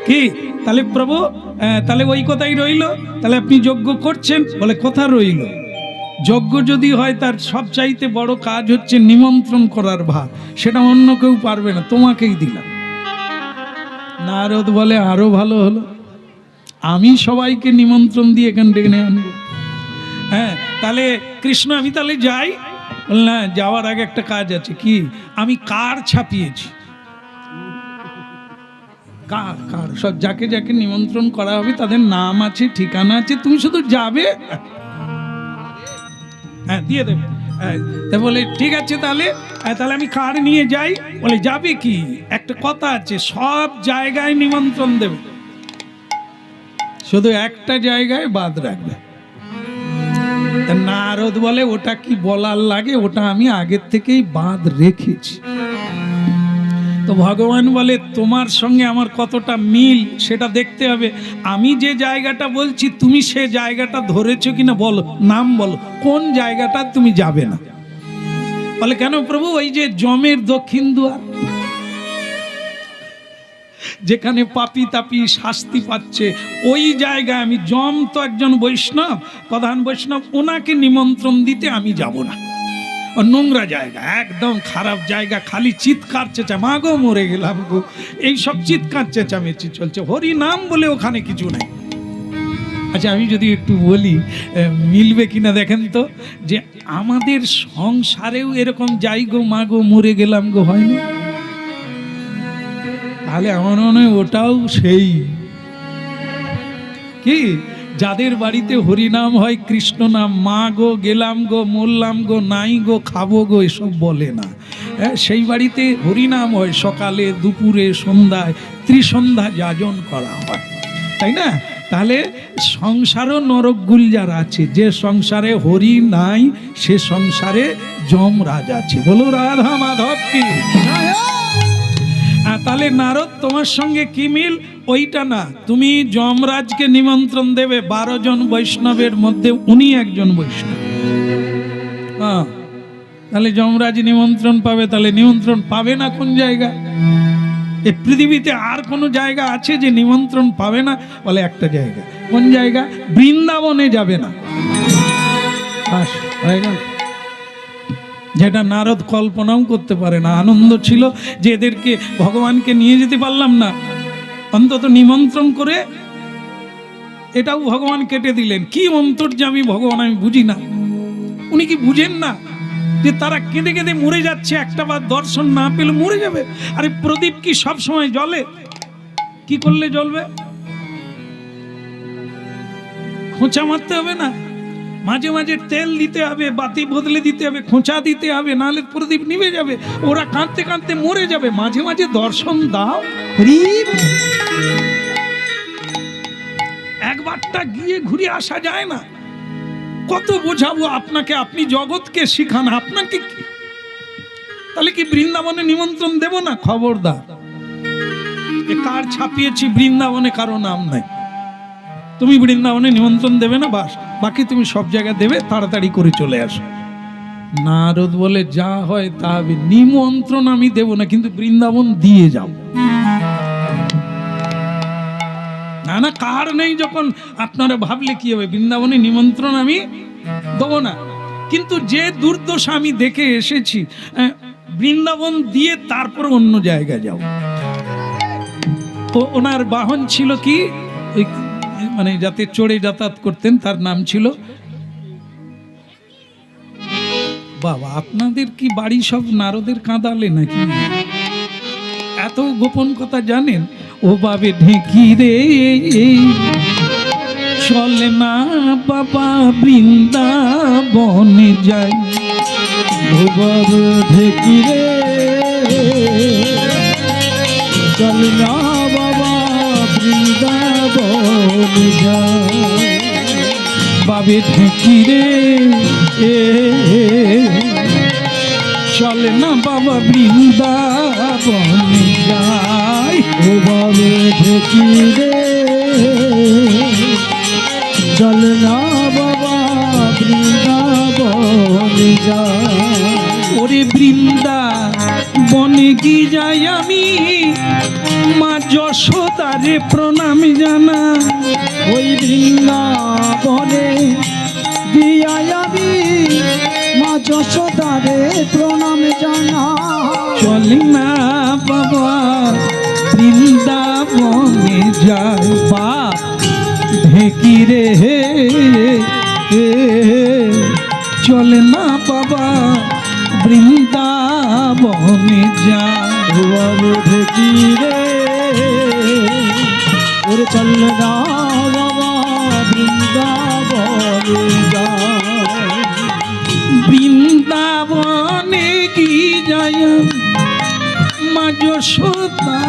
কি? তাহলে প্রভু তাহলে ওই কথাই রইল, তাহলে আপনি যজ্ঞ করছেন বলে কথা রইল। যজ্ঞ যদি হয় তার সবচাইতে বড় কাজ হচ্ছে নিমন্ত্রণ করার ভার, সেটা অন্য কেউ পারবে না, তোমাকেই দিলাম। নারদ বলে আরো ভালো হলো, আমি সবাইকে নিমন্ত্রণ দিয়ে এখান থেকে আনবো। হ্যাঁ, তাহলে কৃষ্ণ আমি তাহলে যাই? না, যাওয়ার আগে একটা কাজ আছে। কি? আমি কার ছাপিয়েছি, কার কার সব যাকে যাকে নিমন্ত্রণ করা হবে তাদের নাম আছে, ঠিকানা আছে, তুমি শুধু যাবে। হ্যাঁ দিয়ে দেবে। তা বলে ঠিক আছে তাহলে তাহলে আমি কার নিয়ে যাই? বলে যাবে কি, একটা কথা আছে, সব জায়গায় নিমন্ত্রণ দেবে, শুধু একটা জায়গায় বাদ রাখবে। তা নারদ বলে ওটা কি বলার লাগে, ওটা আমি আগের থেকেই বাদ রেখেছি। তো ভগবান বলে তোমার সঙ্গে আমার কতটা মিল সেটা দেখতে হবে। আমি যে জায়গাটা বলছি তুমি সে জায়গাটা ধরেছো কিনা বলো, নাম বলো, কোন জায়গাটা তুমি যাবে না? বলে কেন প্রভু? ওই যে যমের দক্ষিণ দুয়ার, যেখানে পাপি তাপি শাস্তি পাচ্ছে, ওই জায়গায় আমি, যম তো একজন বৈষ্ণব, প্রধান বৈষ্ণব, ওনাকে নিমন্ত্রণ দিতে আমি যাব না। নোংরা জায়গা, একদম খারাপ জায়গা, খালি চিৎকার চেঁচা, মা গো মরে গেলাম গো, এইসব চিৎকার চেঁচামেচি চলছে, হরি নাম বলে ওখানে কিছু নাই। আচ্ছা আমি যদি একটু বলি মিলবে কিনা দেখেন তো, যে আমাদের সংসারেও এরকম যাই গো মা গো মরে গেলাম গো হয়নি? তাহলে আমার মনে হয় ওটাও সেই কি, যাদের বাড়িতে হরিনাম হয়, কৃষ্ণ নাম, মা গো গেলাম গো মরলাম গো নাই গো খাবো গো এসব বলে না, সেই বাড়িতে হরিনাম হয়, সকালে দুপুরে সন্ধ্যায় ত্রিসন্ধ্যা যাজন করা হয়, তাই না? তাহলে সংসারও নরকগুল যারা আছে, যে সংসারে হরি নাই সে সংসারে যমরাজ আছে। বলো রাধা মাধব কি? তাহলে নারদ তোমার সঙ্গে কি মিল? ওইটা না, তুমি যমরাজকে নিমন্ত্রণ দেবে, 12 জন বৈষ্ণবের মধ্যে উনি একজন বৈষ্ণব। হ্যাঁ, তাহলে যমরাজ নিমন্ত্রণ পাবে, তাহলে নিমন্ত্রণ পাবে না কোন জায়গায়? এই পৃথিবীতে আর কোনো জায়গা আছে যে নিমন্ত্রণ পাবে না? বলে একটা জায়গা। কোন জায়গা? বৃন্দাবনে যাবে না, হয়ে গেল। যেটা নারদ কল্পনাও করতে পারে না। আনন্দ ছিল যে এদেরকে ভগবানকে নিয়ে যেতে পারলাম না, অন্তত নিমন্ত্রণ করে এটাও ভগবান কেটে দিলেন। কি অন্তর্যামী ভগবান আমি বুঝি না। উনি কি বুঝেন না যে তারা কেঁদে কেঁদে মরে যাচ্ছে, একটা বার দর্শন না পেলে মরে যাবে? আরে প্রদীপ কি সব সময় জ্বলে? কি করলে জ্বলবে? খোঁচা মারতে হবে না, মাঝে মাঝে তেল দিতে হবে, বাতি বদলে দিতে হবে, খোঁচা দিতে হবে, নাহলে প্রদীপ নিভে যাবে, ওরা কাঁদতে কাঁদতে মরে যাবে। মাঝে মাঝে দর্শন দাও। একবারটা গিয়ে ঘুরে আসা যায় না? কত বোঝাবো আপনাকে, আপনি জগৎকে শিখান, আপনাকে কি? তাহলে কি বৃন্দাবনে নিমন্ত্রণ দেব না? খবরদার। কার ছাপিয়েছি বৃন্দাবনে কারো নাম নাই, তুমি বৃন্দাবনে নিমন্ত্রণ দেবে না, বাস, বাকি তুমি সব জায়গায় দেবে, তাড়াতাড়ি করে চলে আসো। নারদ বলে যা হয় তা হবে, নিমন্ত্রণ আমি দেব না, কিন্তু বৃন্দাবন দিয়ে যাও। না না, কার নেই যখন আপনারা ভাবলে কি হবে, বৃন্দাবনে নিমন্ত্রণ আমি দেবো না। কিন্তু যে দুর্দশা আমি দেখে এসেছি, বৃন্দাবন দিয়ে তারপর অন্য জায়গায় যাও। ওনার বাহন ছিল কি, মানে যাতে চড়ে যাতায়াত করতেন, তার নাম ছিল, বাবা আপনাদের কি বাড়ি সব নারদের কাঁদালে নাকি? এত গোপন কথা জানেন? ও বাবে ঢেকি রে চলে না বাবা বৃন্দাবনে যাই, ও বাবে ঢেকি রে চলে না বাবা বৃন্দাবনে যাই, বাবে ঢেকি রে চলে না বাবা বৃন্দাবনে যাই, ও বাবে ঢেকি রে চলে না বাবা বৃন্দাবনে যাই। ওরে বৃন্দাবনে কি যাই আমি, মা যশোদারে প্রণাম জানা, ওই বৃন্দাবনে গিয়াই আমি মা যশোদারে প্রণাম জানা, চলে না বাবা বৃন্দাবনে যাই, বাপ ঢেকি রে চলে না বাবা বৃন্দাবনে যাই, বাবু ঢেকি রে ওরে চল না বাবা বৃন্দাবনে যাই, বৃন্দাবনে বৃন্দাবনে কি যায় মা যশোদা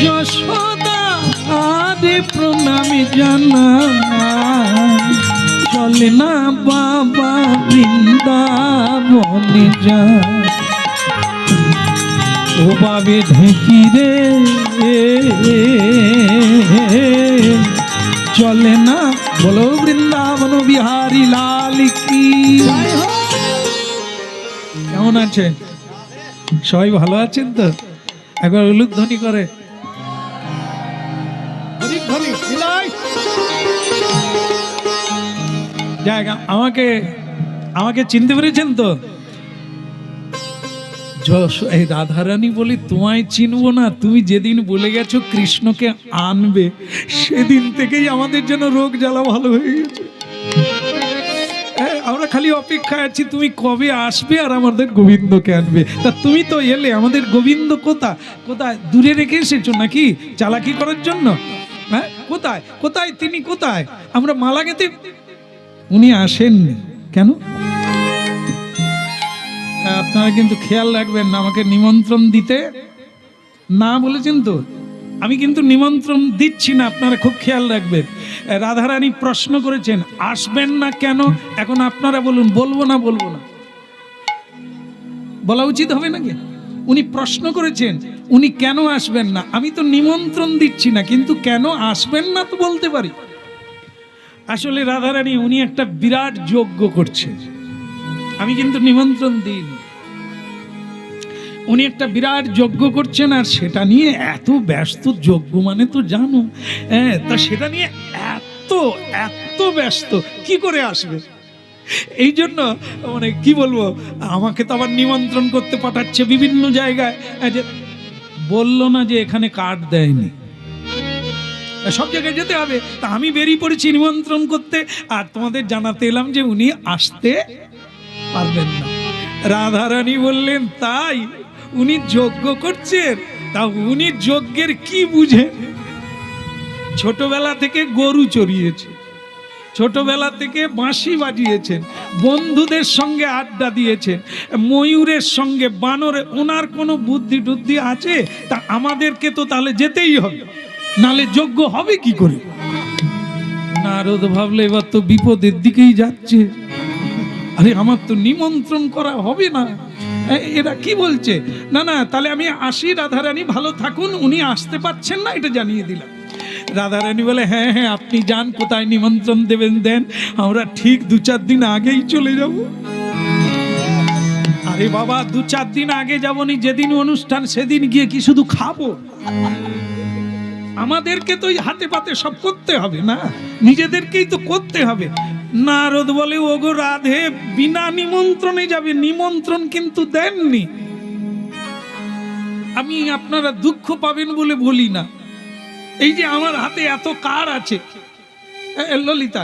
যশোদা আরে প্রণামী জানা চলে না বাবা বৃন্দাবনে যা ও বাবে ঢেকি রে চলে না বলো বৃন্দাবন বিহারী লাল কি। কেমন আছেন সবাই? ভালো আছেন তো? একবার উলুধ্বনি করে জায়গা। আমাকে চিনতে পেরেছেন তো? এই রাধারানী বলি তোমায় চিনবো না? তুমি যেদিন বলে গেছো কৃষ্ণকে আনবে সেদিন থেকেই আমাদের জন্য রোগ জ্বালা ভালো হয়ে গেছে। আমরা খালি অপেক্ষায় আছি তুমি কবে আসবে আর আমাদের গোবিন্দকে আনবে। তা তুমি তো এলে, আমাদের গোবিন্দ কোথায় দূরে রেখে এসেছো নাকি চালাকি করার জন্য? হ্যাঁ, কোথায় কোথায় তিনি কোথায়? আমরা মালা গেতে উনি আসেননি কেন? আপনারা কিন্তু খেয়াল রাখবেন না, আমাকে নিমন্ত্রণ দিতে না বলেছেন তো, আমি কিন্তু নিমন্ত্রণ দিচ্ছি না, আপনারা খুব খেয়াল রাখবেন। রাধারানী প্রশ্ন করেছেন আসবেন না কেন? এখন আপনারা বলুন, বলবো না বলা উচিত হবে নাকি? উনি প্রশ্ন করেছেন উনি কেন আসবেন না, আমি তো নিমন্ত্রণ দিচ্ছি না, কিন্তু কেন আসবেন না তো বলতে পারি। আসলে রাধারানী উনি একটা বিরাট যজ্ঞ করছেন, আমি কিন্তু নিমন্ত্রণ দিইনি। উনি একটা বিরাট যজ্ঞ করছেন আর সেটা নিয়ে এত ব্যস্ত, যজ্ঞ মানে তো জানো, তা সেটা নিয়ে এত ব্যস্ত, কি করে আসবে? এই জন্য মানে কি বলবো, আমাকে তো আবার নিমন্ত্রণ করতে পাঠাচ্ছে বিভিন্ন জায়গায়। যে বললো না যে এখানে কার্ড দেয়নি, সব জায়গায় যেতে হবে। তা আমি বেরিয়ে পড়েছি নিমন্ত্রণ করতে, আর তোমাদের জানাতে এলাম যে উনি আসতে পারবেন না। রাধারানী বললেন তাই? উনি যজ্ঞ করছেন, তা উনি যজ্ঞের কি বুঝেন? ছোটবেলা থেকে গরু চড়িয়েছে, ছোটবেলা থেকে বাঁশি বাজিয়েছেন, বন্ধুদের সঙ্গে আড্ডা দিয়েছেন, ময়ূরের সঙ্গে বানরে, ওনার কোনো বুদ্ধি টুদ্ধি আছে? তা আমাদেরকে তো তাহলে যেতেই হবে, নালে যজ্ঞ হবে কি করে? নারদ ভাবলে এবার তো বিপদের দিকেই যাচ্ছে, আরে আমার তো নিমন্ত্রণ করা হবে না, এরা কি বলছে? না তাহলে আমি আসি, রাধারানী ভালো থাকুন, উনি আসতে পারছেন না এটা জানিয়ে দিলাম। রাধারানী বলে হ্যাঁ আপনি যান, কোথায় নিমন্ত্রণ দেবেন দেন, আমরা ঠিক 2-4 দিন আগেই চলে যাব। আরে বাবা 2-4 দিন আগে যাবনি, যেদিন অনুষ্ঠান সেদিন গিয়ে কি শুধু খাবো? আমাদেরকে তো হাতে পাতে সব করতে হবে না, নিজেদেরকেই তো করতে হবে। নারদ বলে ওগো রাধে বিনা নিমন্ত্রণে যাবে, নিমন্ত্রণ কিন্তু দেননি। আমি আপনারা দুঃখ পাবেন বলে বলি না, এই যে আমার হাতে এত কার্ড আছে, ললিতা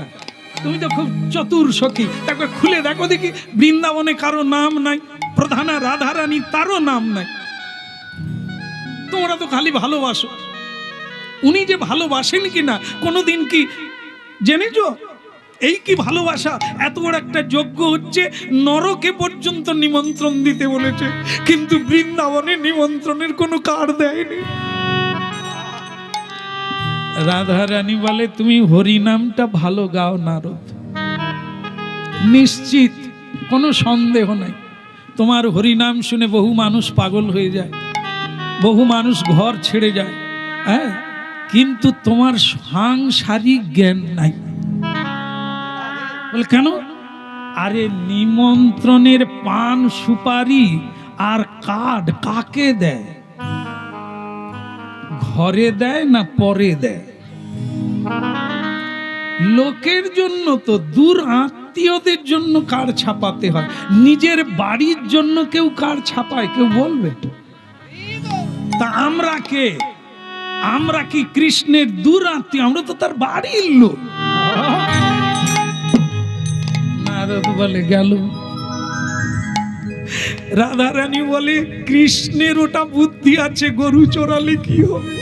তুমি তো খুব চতুর সখী, তারপর খুলে দেখো দেখি, বৃন্দাবনে কারো নাম নাই, প্রধানা রাধারানী তারও নাম নাই। তোমরা তো খালি ভালোবাসো, উনি যে ভালোবাসেন কিনা কোনোদিন কি জেনেছ? এই কি ভালোবাসা? এত বড় একটা যজ্ঞ হচ্ছে, নরকে পর্যন্ত নিমন্ত্রণ দিতে বলেছে, কিন্তু বৃন্দাবনে নিমন্ত্রণের কোনো কার্ড দেয়নি। রাধারানী বলে তুমি হরিনামটা ভালো গাও নারদ, নিশ্চিত কোনো সন্দেহ নাই, তোমার হরিনাম শুনে বহু মানুষ পাগল হয়ে যায়, বহু মানুষ ঘর ছেড়ে যায়, হ্যাঁ, কিন্তু তোমার সাংসারিক জ্ঞান নাই। বলে কেন? আরে নিমন্ত্রণের পান সুপারি আর কার্ড কাকে দেয়? ঘরে দেয় না পরে দেয়? লোকের জন্য তো, দূর আত্মীয়দের জন্য কার্ড ছাপাতে হয়, নিজের বাড়ির জন্য কেউ কার্ড ছাপায়? কেউ বলবে? তা আমরা কে? আমরা কি কৃষ্ণের দূর আত্মীয়? আমরা তো তার বাড়ির লোক। নারদ বলে গেল। রাধারানী বলে কৃষ্ণের ওটা বুদ্ধি আছে, গরু চড়ালে কি হবে?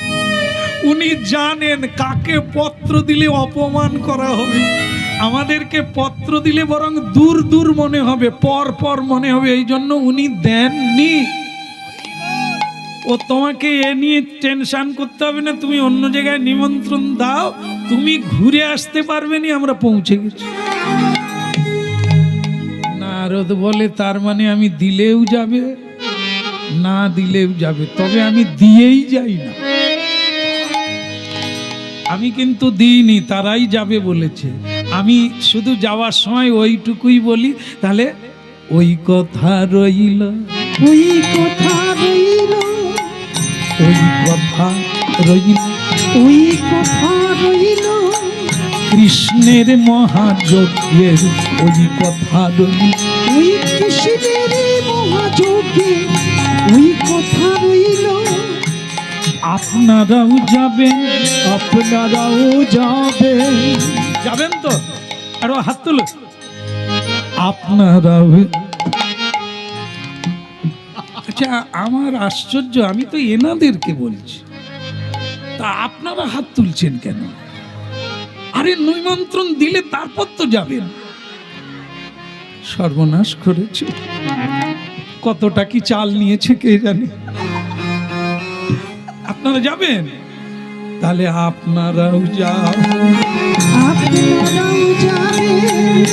উনি জানেন কাকে পত্র দিলে অপমান করা হবে। আমাদেরকে পত্র দিলে বরং দূর দূর মনে হবে, পর পর মনে হবে, এই জন্য উনি দেননি। ও তোমাকে এ নিয়ে টেনশন করতে হবে না, তুমি অন্য জায়গায় নিমন্ত্রণ দাও, তুমি ঘুরে আসতে পারবে না, আমরা পৌঁছে গেছি। নারদ বলে তার মানে আমি দিলেও যাবে, না দিলেও যাবে, তবে আমি দিয়েই যাই না। আমি কিন্তু দিইনি, তারাই যাবে বলেছে। আমি শুধু যাওয়ার সময় ওইটুকুই বলি, তাহলে ওই কথা রইল, ওই কথা রইল, ওই কথা রইল, ওই কথা রইল, কৃষ্ণের মহাযজ্ঞের ওই কথা রইল, ওই কৃষ্ণের মহাযজ্ঞে ওই কথা রইল। আপনারাও যাবেন, আপনারাও যাবেন, যাবেন তো? আরো হাত তুলো। আপনারাও। আচ্ছা, আমার আশ্চর্য, আমি তো এনাদেরকে বলছি, তা আপনারা হাত তুলছেন কেন? আরে নিমন্ত্রণ দিলে তারপর তো যাবেন। সর্বনাশ করেছে, কতটা কি চাল নিয়েছে কে জানে। আপনারা যাবেন, তাহলে আপনারাও যাবেন, আপনারাও যাবেন,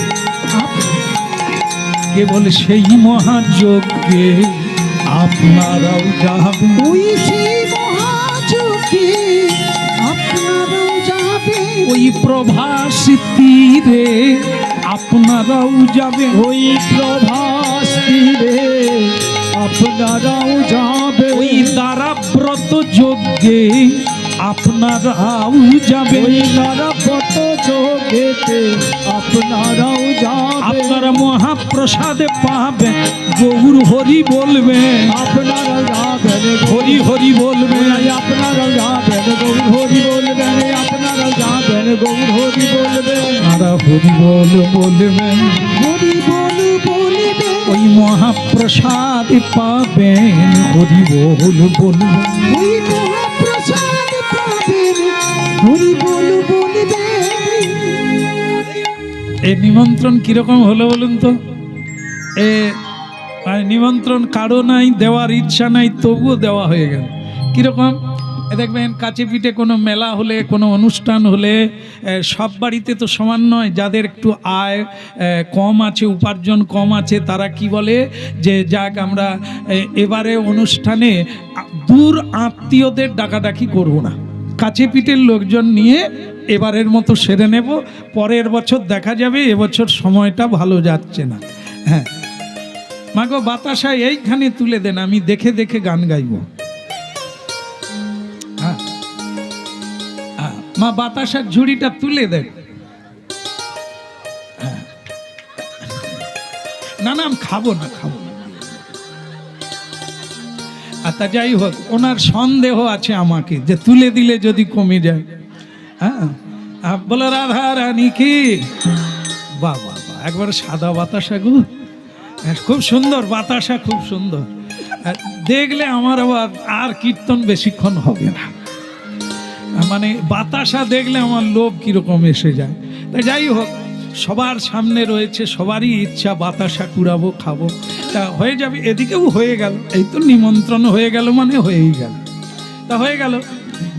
কে বলে সেই মহাযজ্ঞে আপনারাও যাবেন, ওই সেই মহাযজ্ঞে আপনারাও যাবেন, ওই প্রভাস তীরে আপনারাও যাবেন, ওই প্রভাস তীরে আপনারাও যাবেন, ওই দ্বারাব্রত যজ্ঞে আপনারাও যাবেন, ওই নারাপত যোগেতে আপনারাও যাবেন, আপনারা মহাপ্রসাদে পাবেন, গৌর হরি বলবেন, আপনারাও যাবেন, হরি হরি বলবেন, আপনারাও যাবেন, গৌর হরি বলবেন, আপনারাও যাবেন, গৌর হরি বলবেন, তারা হরি বল বলবেন, হরি বল বলবেন, ওই মহাপ্রসাদ পাবেন, হরি বল বলবেন। ওই মহাপ্রসাদ পাবেন, হরি বল বলবেন। এই নিমন্ত্রণ কিরকম হলো বলুন তো? এ নিমন্ত্রণ কারো নাই, দেওয়ার ইচ্ছা নাই, তবুও দেওয়া হয়ে গেল। কিরকম? দেখবেন কাছে পিঠে কোনো মেলা হলে, কোনো অনুষ্ঠান হলে, সব বাড়িতে তো সমান নয়। যাদের একটু আয় কম আছে, উপার্জন কম আছে, তারা কি বলে যে যাক আমরা এবারে অনুষ্ঠানে দূর আত্মীয়দের ডাকাডাকি করব না, কাছে পিঠের লোকজন নিয়ে এবারের মতো সেরে নেব, পরের বছর দেখা যাবে, এবছর সময়টা ভালো যাচ্ছে না। হ্যাঁ মাগো, বাতাসা এইখানে তুলে দেন, আমি দেখে দেখে গান গাইব। মা, বাতাসার ঝুড়িটা তুলে দেন। না না, আমি খাবো না, খাবো না। তা যাই হোক, ওনার সন্দেহ আছে আমাকে যে তুলে দিলে যদি কমে যায়। হ্যাঁ, বলো রাধা রানী কি, বাহ বাহ বাহ, একবার সাদা বাতাসা গো, খুব সুন্দর বাতাসা, খুব সুন্দর। দেখলে আমার আবার আর কীর্তন বেশিক্ষণ হবে না, মানে বাতাসা দেখলে আমার লোভ কিরকম এসে যায়। তা যাই হোক, সবার সামনে রয়েছে, সবারই ইচ্ছা বাতাসা কুড়াবো, খাবো, তা হয়ে যাবে। এদিকেও হয়ে গেল, এই তো নিমন্ত্রণ হয়ে গেল, মানে হয়েই গেল। তা হয়ে গেল,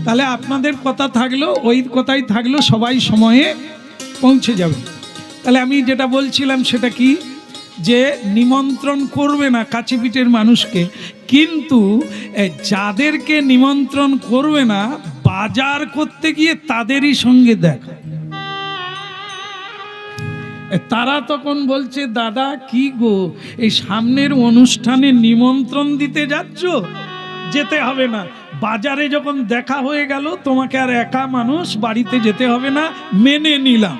তাহলে আপনাদের কথা থাকলো, ওই কথাই থাকলো, সবাই সময়ে পৌঁছে যাবে। তাহলে আমি যেটা বলছিলাম সেটা কি, যে নিমন্ত্রণ করবে না কাছে পিঠের মানুষকে, কিন্তু যাদেরকে নিমন্ত্রণ করবে না, বাজার করতে গিয়ে তাদেরই সঙ্গে দেখা। তারা তখন বলছে, দাদা কি গো, এই সামনের অনুষ্ঠানে নিমন্ত্রণ দিতে যাচ্ছ, যেতে হবে না, বাজারে যখন দেখা হয়ে গেল, তোমাকে আর একা মানুষ বাড়িতে যেতে হবে না, মেনে নিলাম।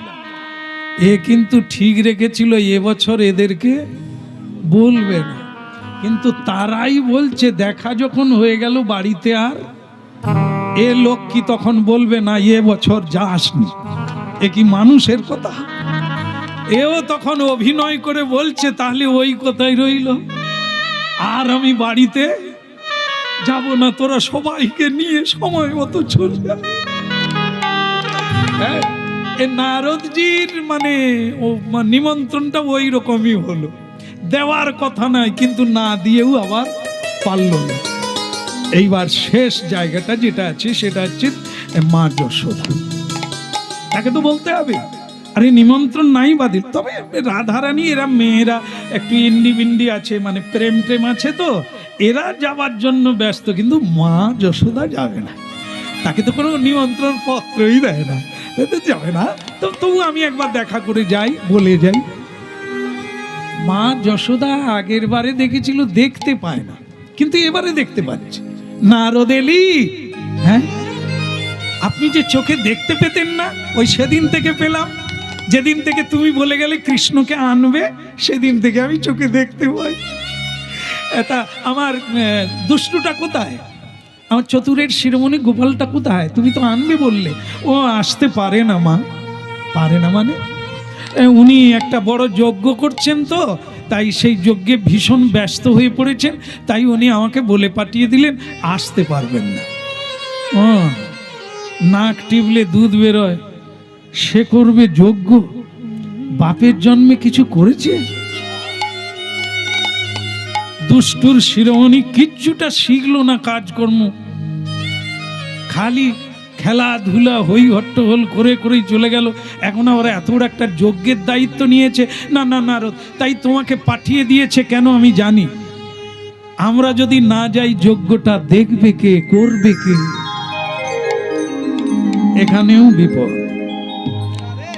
এ কিন্তু ঠিক রেখেছিল, এবছর এদেরকে বলবে না, কিন্তু তারাই বলছে দেখা যখন হয়ে গেল বাড়িতে, আর এ লোক কি তখন বলবে না এ বছর যাসনি? এ কি মানুষের কথা? এও তখন অভিনয় করে বলছে, তাহলে ওই কথাই রইল, আর আমি বাড়িতে যাব না, তোরা সবাইকে নিয়ে সময় মতো চলে যা। হ্যাঁ, এ নারদজির মানে ও নিমন্ত্রণটা ওই রকমই হলো, দেওয়ার কথা নয় কিন্তু না দিয়েও আবার পারল না। এইবার শেষ জায়গাটা যেটা আছে সেটা হচ্ছে মা যশোদা, তাকে তো বলতে হবে আরে নিমন্ত্রণ নাই বাদিল। তবে রাধারানী এরা মেয়েরা একটু ইন্ডি বিন্ডি আছে, মানে প্রেম টেম আছে, তো এরা যাবার জন্য ব্যস্ত, কিন্তু মা যশোদা যাবে না, তাকে তো কোনো নিমন্ত্রণ পত্রই দেয় না, তো যাবে না। তো তবু আমি একবার দেখা করে যাই, বলে যাই। মা যশোদা আগের বারে দেখেছিল দেখতে পায় না, কিন্তু এবারে দেখতে পাচ্ছে। নারদ এলি, হ্যাঁ আপনি যে চোখে দেখতে পেতেন না, ওই সেদিন থেকে পেলাম, যেদিন থেকে তুমি বলে গেলে কৃষ্ণকে আনবে, সেদিন থেকে আমি চোখে দেখতে পাই। এটা আমার দুষ্টুটা কোথায়, আমার চতুরের শিরোমণি গোপালটা কোথায়, তুমি তো আনবে বললে, ও আসতে পারে না মা। পারে না মানে উনি একটা বড় যজ্ঞ করছেন, তো তাই সেই যজ্ঞে ভীষণ ব্যস্ত হয়ে পড়েছেন, তাই উনি আমাকে বলে পাঠিয়ে দিলেন আসতে পারবেন না। ও নাক টিপলে দুধ বেরোয়, সে করবে যজ্ঞ, বাপের জন্মে কিছু করেছে? দুষ্টুর শিরোমণি কিচ্ছুটা শিখলো না কাজকর্ম, খালি খেলাধুলা হই হট্টগোল করে করেই চলে গেল। এখন ওরা এত বড় একটা যজ্ঞের দায়িত্ব নিয়েছে। না না নারদ, তাই তোমাকে পাঠিয়ে দিয়েছে কেন আমি জানি, আমরা যদি না যাই যজ্ঞটা দেখবে কে, করবে কে? এখানেও বিপদ।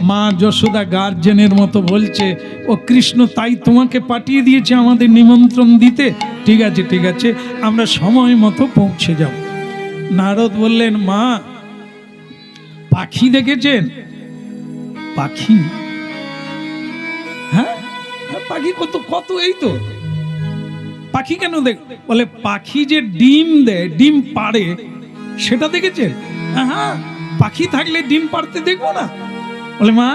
মা যশোদা গার্জেনের মতো বলছে, ও কৃষ্ণ তাই তোমাকে পাঠিয়ে দিয়েছে আমাদের নিমন্ত্রণ দিতে। ঠিক আছে ঠিক আছে, আমরা সময় মতো পৌঁছে যাব। নারদ বললেন, মা পাখি দেখেছেন? পাখি? হ্যাঁ পাখি কত কত, এই তো পাখি কেন দেখ, বলে পাখি যে ডিম দেয়, ডিম পাড়ে, সেটা দেখেছেন? হ্যাঁ পাখি থাকলে ডিম পাড়তে দেখবো না? বলে মা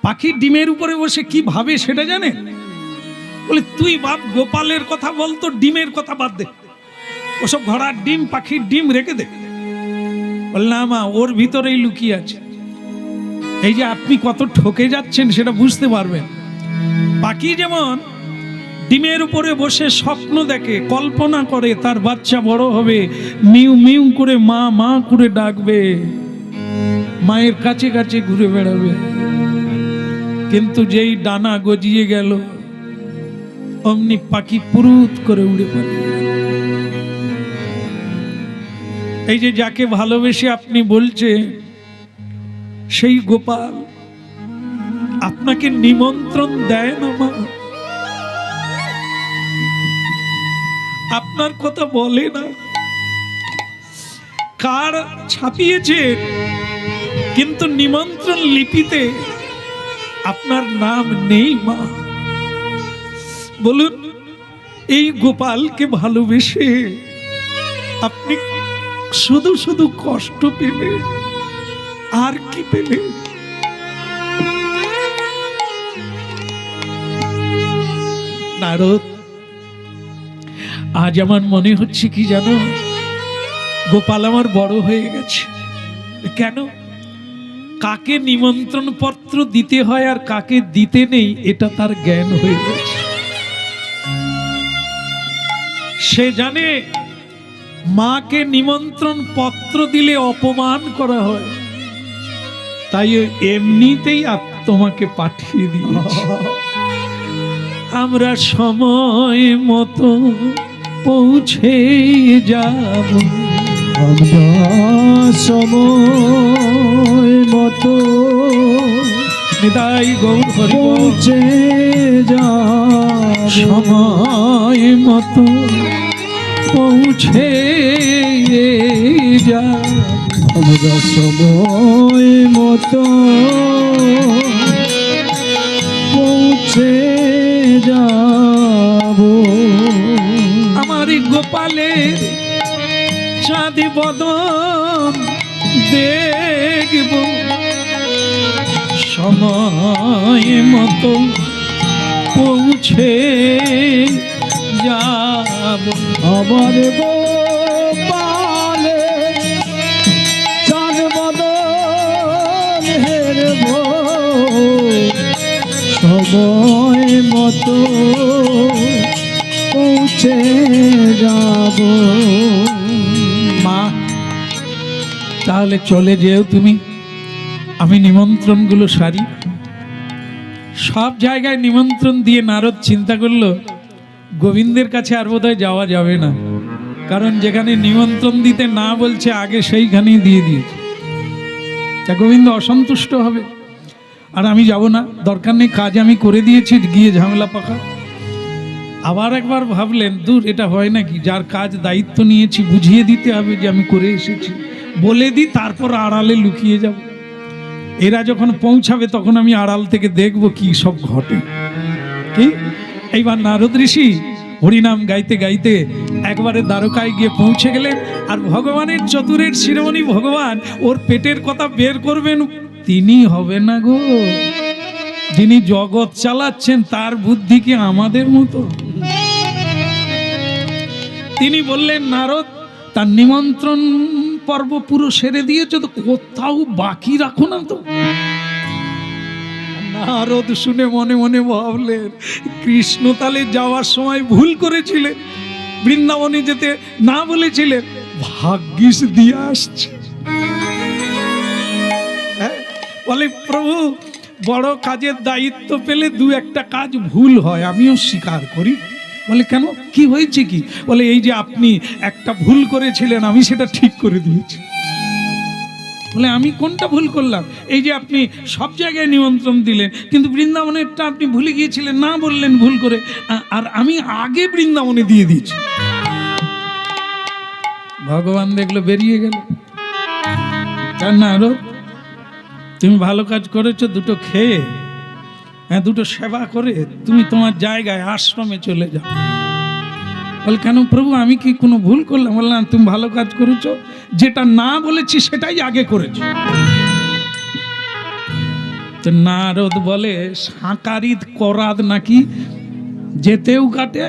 পাখি ডিমের উপরে বসে কি ভাবে সেটা জানে? বলে তুই বাপ গোপালের কথা বলতো, ডিমের কথা বাদ দে, ওসব ঘোড়ার ডিম পাখির ডিম রেখে দে। বলে না মা, ওর ভিতরেই লুকিয়ে আছে। এই যে আপনি কত ঠকে যাচ্ছেন সেটা বুঝতে পারবেন। পাখি যেমন ডিমের উপরে বসে স্বপ্ন দেখে, কল্পনা করে তার বাচ্চা বড় হবে, মিউ মিউ করে মা মা করে ডাকবে, মায়ের কাছে কাছে ঘুরে বেড়াবে, কিন্তু যেই ডানা গজিয়ে গেল অমনি পাখি পুরুত করে উড়ে পালিয়ে গেল। এই যে যাকে ভালোবেসে আপনি বলছে সেই গোপাল আপনাকে নিমন্ত্রণ দেয় না মা, আপনার কথা বলে না, কার ছাপিয়েছে কিন্তু নিমন্ত্রণ লিপিতে আপনার নাম নেই মা। বলুন এই গোপালকে ভালোবেসে আপনি শুধু শুধু কষ্ট পেলে, আর কি পেলে? নারদ, আজ আমার মনে হচ্ছে কি জানো, গোপাল আমার বড় হয়ে গেছে। কেন? কাকে নিমন্ত্রণ পত্র দিতে হয় আর কাকে দিতে নেই এটা তার জ্ঞান হয়ে গেছে। সে জানে মাকে নিমন্ত্রণ পত্র দিলে অপমান করা হয়, তাই এমনিতেই তোমাকে পাঠিয়ে দিয়েছি। আমরা সময় মতো পৌঁছে যাব, আমরা সময় মতো নিতাই গৌর হরি বল। পৌঁছে যাব, সময় মতো পৌঁছে যাব, আমরা সময় মতো পৌঁছে যাব। আমার এই গোপালের চাঁদি বদন দেখব, সময় মতো পৌঁছে যাব। আমার বই মতো পৌঁছে যাব। মা তাহলে চলে যেও তুমি, আমি নিমন্ত্রণগুলো সারি। সব জায়গায় নিমন্ত্রণ দিয়ে নারদ চিন্তা করলো গোবিন্দের কাছে আর বোধহয় যাওয়া যাবে না, কারণ যেখানে নিমন্ত্রণ দিতে না বলছে আগে সেইখানেই দিয়ে দিয়েছে। তা গোবিন্দ অসন্তুষ্ট হবে, আর আমি যাব না, দরকার নেই, কাজ আমি করে দিয়েছি, গিয়ে ঝামেলা পাকা। আবার একবার ভাবলেন দূর, এটা হয় নাকি, যার কাজ দায়িত্ব নিয়েছি বুঝিয়ে দিতে হবে যে আমি করে এসেছি, বলে দিই, তারপর আড়ালে লুকিয়ে যাব। এরা যখন পৌঁছাবে তখন আমি আড়াল থেকে দেখব কি সব ঘটে। কি এইবার নারদ ঋষি হরিনাম গাইতে গাইতে একবারে দ্বারকায় গিয়ে পৌঁছে গেলেন। আর ভগবানের চতুরের শিরোমণি ভগবান ওর পেটের কথা বের করবেন, তিনি হবে না গো, যিনি জগৎ চালাচ্ছেন তার বুদ্ধি কি আমাদের মতো? তিনি বললেন নারদ, তার নিমন্ত্রণ পর্ব পুরো সেরে দিয়েছ তো, কোথাও বাকি রাখো না তো। নারদ শুনে মনে মনে ভাবলেন কৃষ্ণ তালে যাওয়ার সময় ভুল করেছিলেন, বৃন্দাবনে যেতে না বলেছিলেন, ভাগ্যিস দিয়ে আসছে। বলে প্রভু, বড় কাজের দায়িত্ব পেলে দু একটা কাজ ভুল হয়, আমিও স্বীকার করি। বলে কেন, কি হয়েছে কি? বলে এই যে আপনি একটা ভুল করেছিলেন, আমি সেটা ঠিক করে দিয়েছি। বলে আমি কোনটা ভুল করলাম? এই যে আপনি সব জায়গায় নিমন্ত্রণ দিলেন, কিন্তু বৃন্দাবনেরটা আপনি ভুলে গিয়েছিলেন, না বললেন ভুল করে, আর আমি আগে বৃন্দাবনে দিয়ে দিয়েছি। ভগবান দেখলো বেরিয়ে গেল। না তুমি ভালো কাজ করেছো, দুটো খেয়ে, দুটো সেবা করে তুমি তোমার জায়গায় আশ্রমে চলে যাও। বল কেন প্রভু, আমি কি কোনো ভুল করলাম? বললাম তুমি ভালো কাজ করেছো, যেটা না বলেছি সেটাই আগে করেছো। তো নারদ বলে সাকারিত করাদ নাকি যেতেও কাটে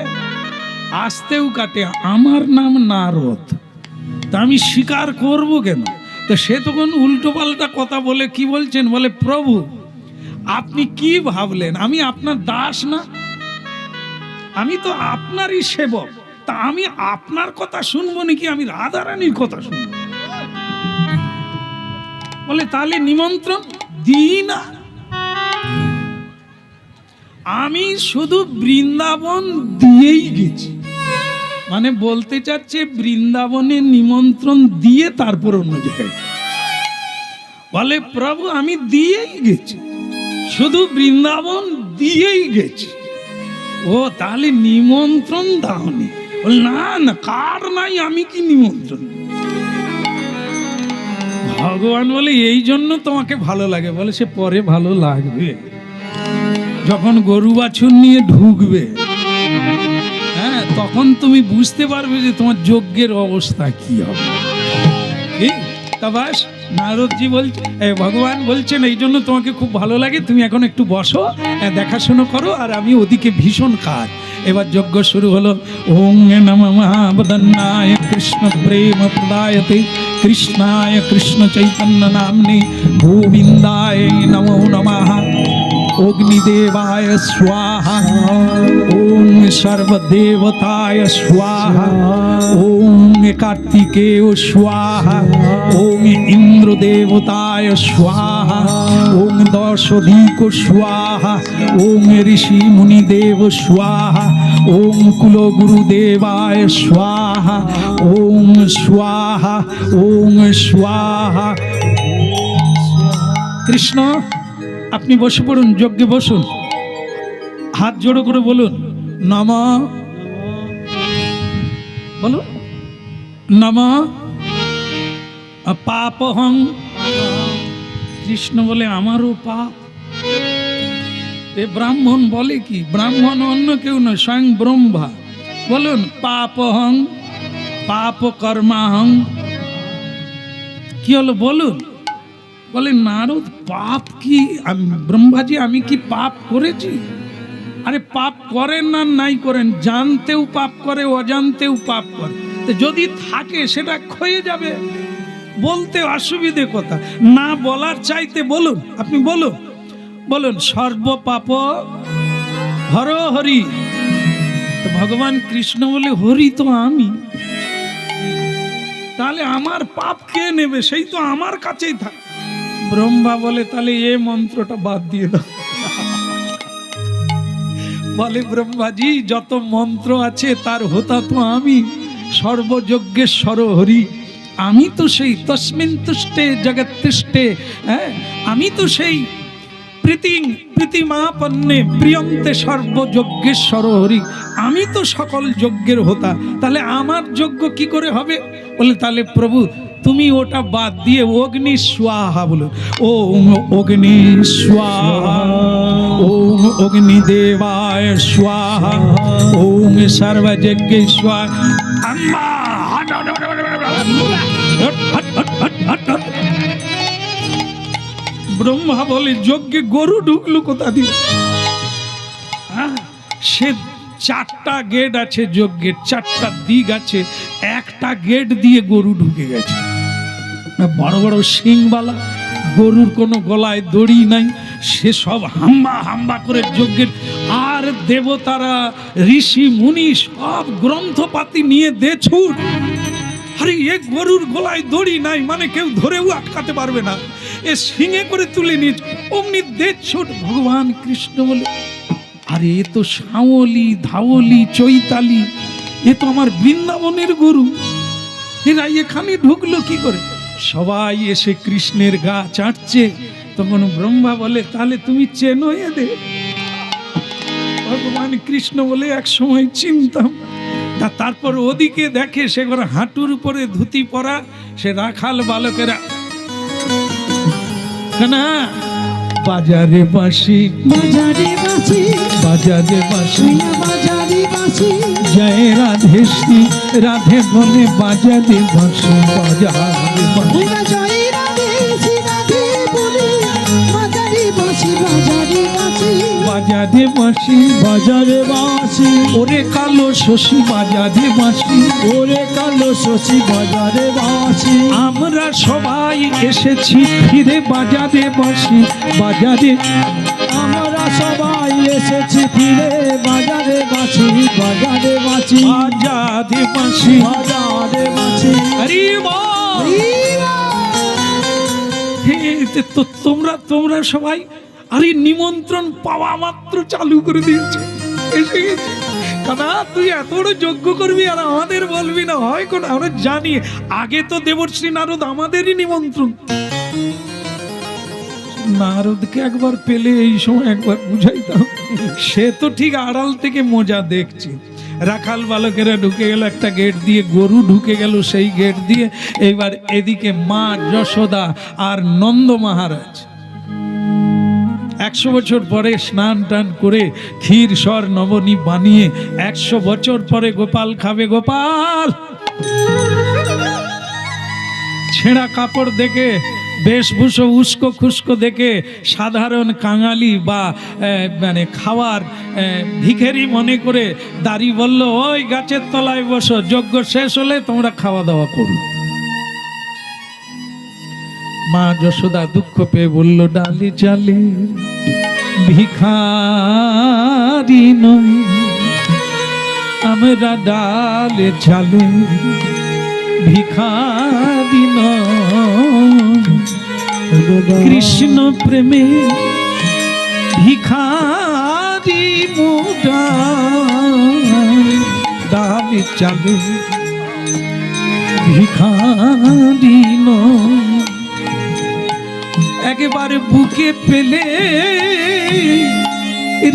আসতেও কাটে, আমার নাম নারদ, তা আমি স্বীকার করব কেন? তো সে তখন উল্টো পাল্টা কথা বলে কি বলছেন, বলে প্রভু আপনি কি ভাবলেন আমি আপনার দাস না? আমি তো আপনারই সেবক, তা আমি আপনার কথা শুনবো নাকি আমি রাধারানীর কথা শুনবো? বলে তাহলে নিমন্ত্রণ দিই না। আমি শুধু বৃন্দাবন দিয়েই গেছি, মানে বলতে চাচ্ছে বৃন্দাবনে নিমন্ত্রণ দিয়ে তারপর অন্য জায়গায়। বলে প্রভু আমি দিয়েই গেছি, শুধু বৃন্দাবন দিয়েই গেছি। ও তাহলে নিমন্ত্রণ দাওনি? না না, কার নাই, আমি কি নিমন্ত্রণ? ভগবান বলে এই জন্য তোমাকে ভালো লাগে। বলে সে পরে ভালো লাগবে, যখন গরু বাছুর নিয়ে ঢুকবে, হ্যাঁ, তখন তুমি বুঝতে পারবে যে তোমার যজ্ঞের অবস্থা কি হবে। তা বাস নারদজি বলছে, ভগবান বলছেন এই জন্য তোমাকে খুব ভালো লাগে, তুমি এখন একটু বসো, দেখাশোনা করো, আর আমি ওদিকে ভীষণ কাজ। এবার যজ্ঞ শুরু হলো। ওং নমঃ বদন্নায় কৃষ্ণ প্রেম প্রদায়তে কৃষ্ণায় কৃষ্ণ চৈতন্য নাম্নে গোবিন্দায় নমো নমঃ। অগ্নিদেবায় স্বাহা, ওং সর্বদেবতায় স্বাহা, ওং কার্তিকেয় স্বাহা, ওং ইন্দ্রদেবতায় স্বাহা, ওং দশদিক স্বাহা, ওং ঋষি মুনিদেব স্বাহা, ওং কুলগুরুদেবায় স্বাহা, ওং স্বাহা, ওং স্বাহা। কৃষ্ণ আপনি বসে পড়ুন, যজ্ঞে বসুন, হাত জোড়ো করে বলুন নমঃ, বলুন নমঃ পাপহং। কৃষ্ণ বলে আমারও পাপ। এ ব্রাহ্মণ বলে কি? ব্রাহ্মণ অন্য কেউ নয়, স্বয়ং ব্রহ্মা। বলুন পাপহং পাপ কর্মাহং। কি হলো বলুন? বলে নারদ পাপ কি? ব্রহ্মাজি আমি কি পাপ করেছি? আরে পাপ করেন না নাই করেন, জানতেও পাপ করে অজান্তেও পাপ করে, তো যদি থাকে সেটা ক্ষয়ে যাবে, বলতে অসুবিধে কথা না, বলার চাইতে বলুন, আপনি বলুন, বলুন সর্ব পাপ হর হরি। তো ভগবান কৃষ্ণ বলে হরি তো আমি, তাহলে আমার পাপ কে নেবে? সেই তো আমার কাছেই থাক। ব্রহ্মা বলে তাহলে এ মন্ত্রটা বাদ দিয়ে দাও। বলে ব্রহ্মাজি যত মন্ত্র আছে তার হোতা তো আমি, সর্বযজ্ঞেশ্বর হরি। আমি তো সেই তস্মিন তুষ্টে জগৎ তিষ্ঠে, হ্যাঁ আমি তো সেই প্রীতিমাপন্নে প্রিয়ন্তে সর্বযজ্ঞেশ্বর হরি। আমি তো সকল যজ্ঞের হোতা, তাহলে আমার যজ্ঞ কি করে হবে? বলে তাহলে প্রভু তুমি ওটা বাদ দিয়ে অগ্নি স্বাহা বলো। ওম অগ্নি স্বাহা, ওম অগ্নিদেবায় স্বাহা, ওম সর্বযজ্ঞে স্বাহা। আম্মা hot hot hot hot hot hot hot hot. Brahma বলে যজ্ঞে গরু ঢুকলো কোথা দিয়ে? সে চারটা গেট আছে যজ্ঞের, চারটা দিক আছে, একটা গেট দিয়ে গরু ঢুকে গেছে। বড় বড় শিংবালা গরুর কোনো গলায় দড়ি নাই, সে সব হাম্বা হাম্বা করে যজ্ঞের। আর দেবতারা ঋষি মুনি সব গ্রন্থপাতি নিয়ে দে ছুট। আরে এ গরুর গলায় দড়ি নাই মানে কেউ ধরেও আটকাতে পারবে না, এ শিঙে করে তুলে নিয়ে অমনি দে ছুট। ভগবান কৃষ্ণ বলে আরে এ তো শাওলি ধাওলি চৈতালি, এ তো আমার বৃন্দাবনের গরু, এরা এখানে ঢুকলো কি করে? সবাই এসে কৃষ্ণের গা চাটছে। তখন ব্রহ্মা বলে তাহলে তুমি চেনো এদের? ভগবান কৃষ্ণ বলে এক সময় চিনতাম। তারপর ওদিকে দেখে সে করে হাঁটুর উপরে ধুতি পরা, সে রাখাল বালকেরা না বাজারে বাঁশি, বাজারে বাঁশি, বাজারে বাঁশি, বাজারে বাঁশি, জয় রাধে শ্রী রাধে বলে বাজারে বাঁশি, বাজারে বাঁশি। জয় রাধে শ্রী রাধে বলে বাজারে বাঁশি, বাজারে বাঁশি, বাজারে বাঁশি, বাজারে বাঁশি, ওরে কালো শশী বাজারে বাঁশি, ওরে কালো শশী বাজারে বাঁশি। আমরা সবাই এসেছি ফিরে বাজারে বাঁশি, বাজারে আমরা সবাই এসেছি ফিরে বাজারে বাঁশি, বাজারে বাঁশি, বাজারে বাঁশি, বাজারে বাঁশি। আরে বল। তো তোমরা সবাই আরে নিমন্ত্রণ পাওয়া মাত্র চালু করে দিয়েছে, এসে গেছে। দাদা তুই এত বড় যজ্ঞ করবি আর আমাদের বলবি না, হয় কোন? আমরা জানি আগে তো দেবর্ষী নারদ আমাদেরই নিমন্ত্রণ। নারদকে একবার পেলে এই সময় একবার বুঝাইতাম, সে তো ঠিক আড়াল থেকে মজা দেখছে। রাখাল বালকেরা ঢুকে গেল একটা গেট দিয়ে, গরু ঢুকে গেল সেই গেট দিয়ে। এইবার এদিকে মা যশোদা আর নন্দ মহারাজ 100 বছর পরে স্নান টান করে ক্ষীর সর নবনী বানিয়ে 100 বছর পরে গোপাল খাবে। গোপাল ছেঁড়া কাপড় দেখে, বেশভূষা উস্কো খুস্কো দেখে সাধারণ কাঙালি বা মানে খাওয়ার ভিখারি মনে করে দাঁড়ি বলল ওই গাছের তলায় বসো, যজ্ঞ শেষ হলে তোমরা খাওয়া দাওয়া করো। মা যশোদা দুঃখ পেয়ে বলল ডালি চালে ভিখারি নই, আমরা ডালে চালে ভিখারি নই, কৃষ্ণ প্রেমে ভিখারি মোটা, ডালে চালে ভিখারি নই। একেবারে বুকে পেলে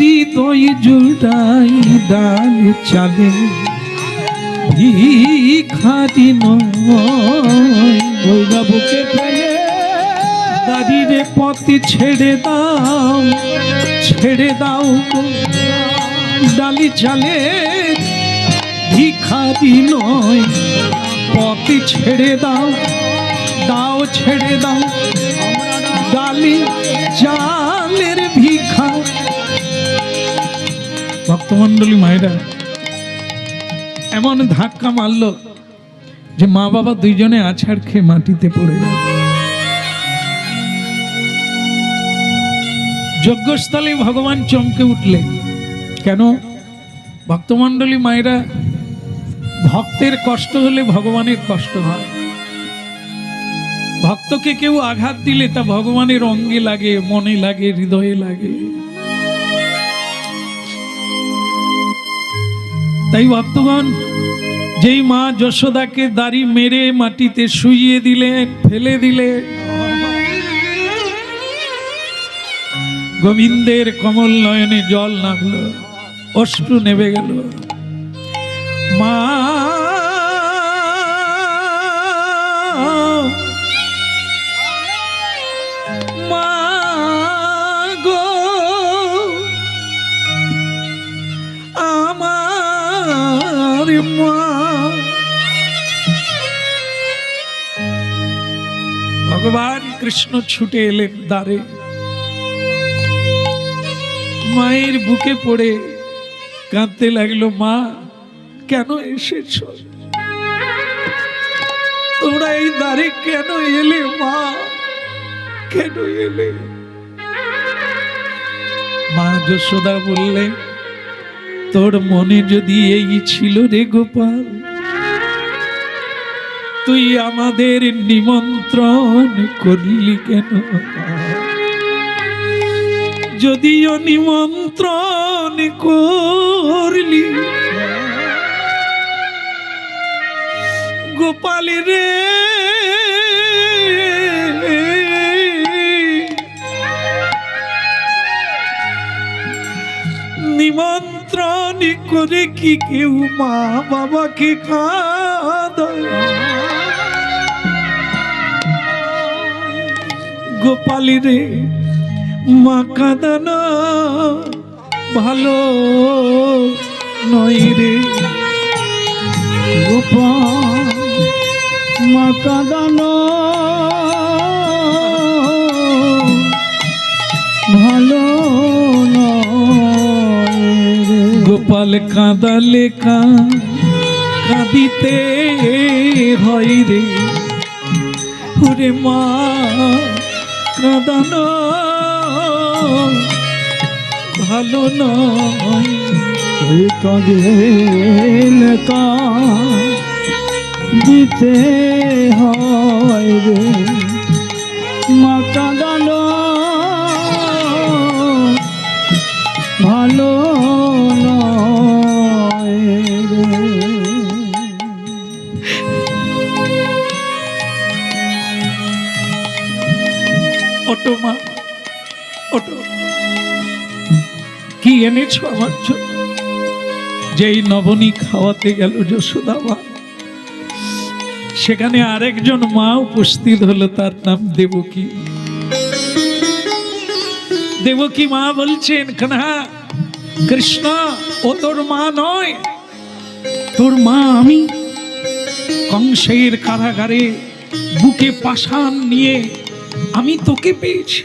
হৃদয় জুড়াই ডাল চালে ভিখারি নয়। বুকে পেলে দাঁড়িয়ে পথে ছেড়ে দাও, ছেড়ে দাও গো, ডালি চালে ভিখারি নয়। পথে ছেড়ে দাও, দাও ছেড়ে দাও, ডালি চালের ভিখা। ভক্তমন্ডলী মায়েরা এমন ধাক্কা মারলো যে মা বাবা দুইজনে আছাড় খেয়ে মাটিতে পড়ে গেল। যজ্ঞস্থলে ভগবান চমকে উঠলেন, কেন ভক্তমণ্ডলী মায়েরা, ভক্তের কষ্ট হলে ভগবানের কষ্ট হয়। ভক্তকে কেউ আঘাত দিলে তা ভগবানের অঙ্গে লাগে, মনে লাগে, হৃদয়ে লাগে। তাই ভক্তগণ, যেই মা যশোদাকে দাড়ি মেরে মাটিতে শুইয়ে দিলেন, ফেলে দিলেন, গোবিন্দের কমল নয়নে জল নামলো, অশ্রু নেমে গেল। মা মা গো, আমার মা। ভগবান কৃষ্ণ ছুটে এলেন দ্বারে, মায়ের বুকে পড়ে কাঁদতে লাগলো, মা কেন এসেছ? তোমরা এই দ্বারে কেন এলে? মা কেন এলে? মা যশোদা বললে, তোর মনে যদি এই ছিল রে গোপাল, তুই আমাদের নিমন্ত্রণ করলি কেন? যদিও নিমন্ত্রণ করলি গোপাল রে, নিমন্ত্রণ করে কি কেউ মা বাবাকে কাঁদায়? গোপাল রে, মা কাঁদানো ভালো নয় রে। গোপাল মা কাঁদানো ভালো নয় রে। গোপাল কাঁদালে কাঁদিতে হয় রে। ওরে মা কাঁদানো ভালো নয়। কাঁদিলে কাঁদিতে হয় রে। মা কাঁদানো ভালো নয় রে। ওটো মা, ওটো, কি এনেছো আমার জন্য? যেই নবনী খাওয়াতে গেল যশোদা মা, সেখানে আরেকজন মা উপস্থিত হলো, তার নাম দেবকী। দেবকী মা বলছেন, কানহা কৃষ্ণ, ও তোর মা নয়, তোর মা আমি। কংসের কারাগারে বুকে পাষাণ নিয়ে আমি তোকে পেয়েছি।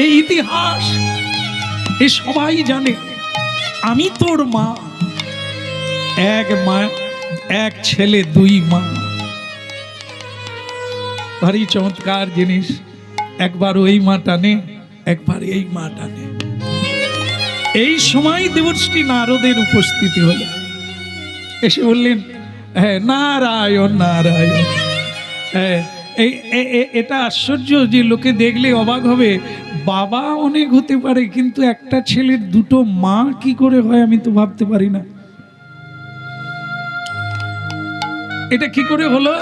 এই ইতিহাস এ সবাই জানে, আমি তোর মা। এক মা, এক ছেলে, দুই মা। ভারী চমৎকার জিনিস। একবার ওই মা টানে, একবার এই মা টানে। এই সময় দেবশ্রী নারদের উপস্থিতি হলো। এসে বললেন, হ্যাঁ নারায়ণ নারায়ণ। হ্যাঁ, এটা আশ্চর্য যে লোকে দেখলে অবাক হবে। বাবা অনেক হতে পারে, কিন্তু একটা ছেলের দুটো মা কি করে হয় আমি তো ভাবতে পারি না। এটা কি করে হলো?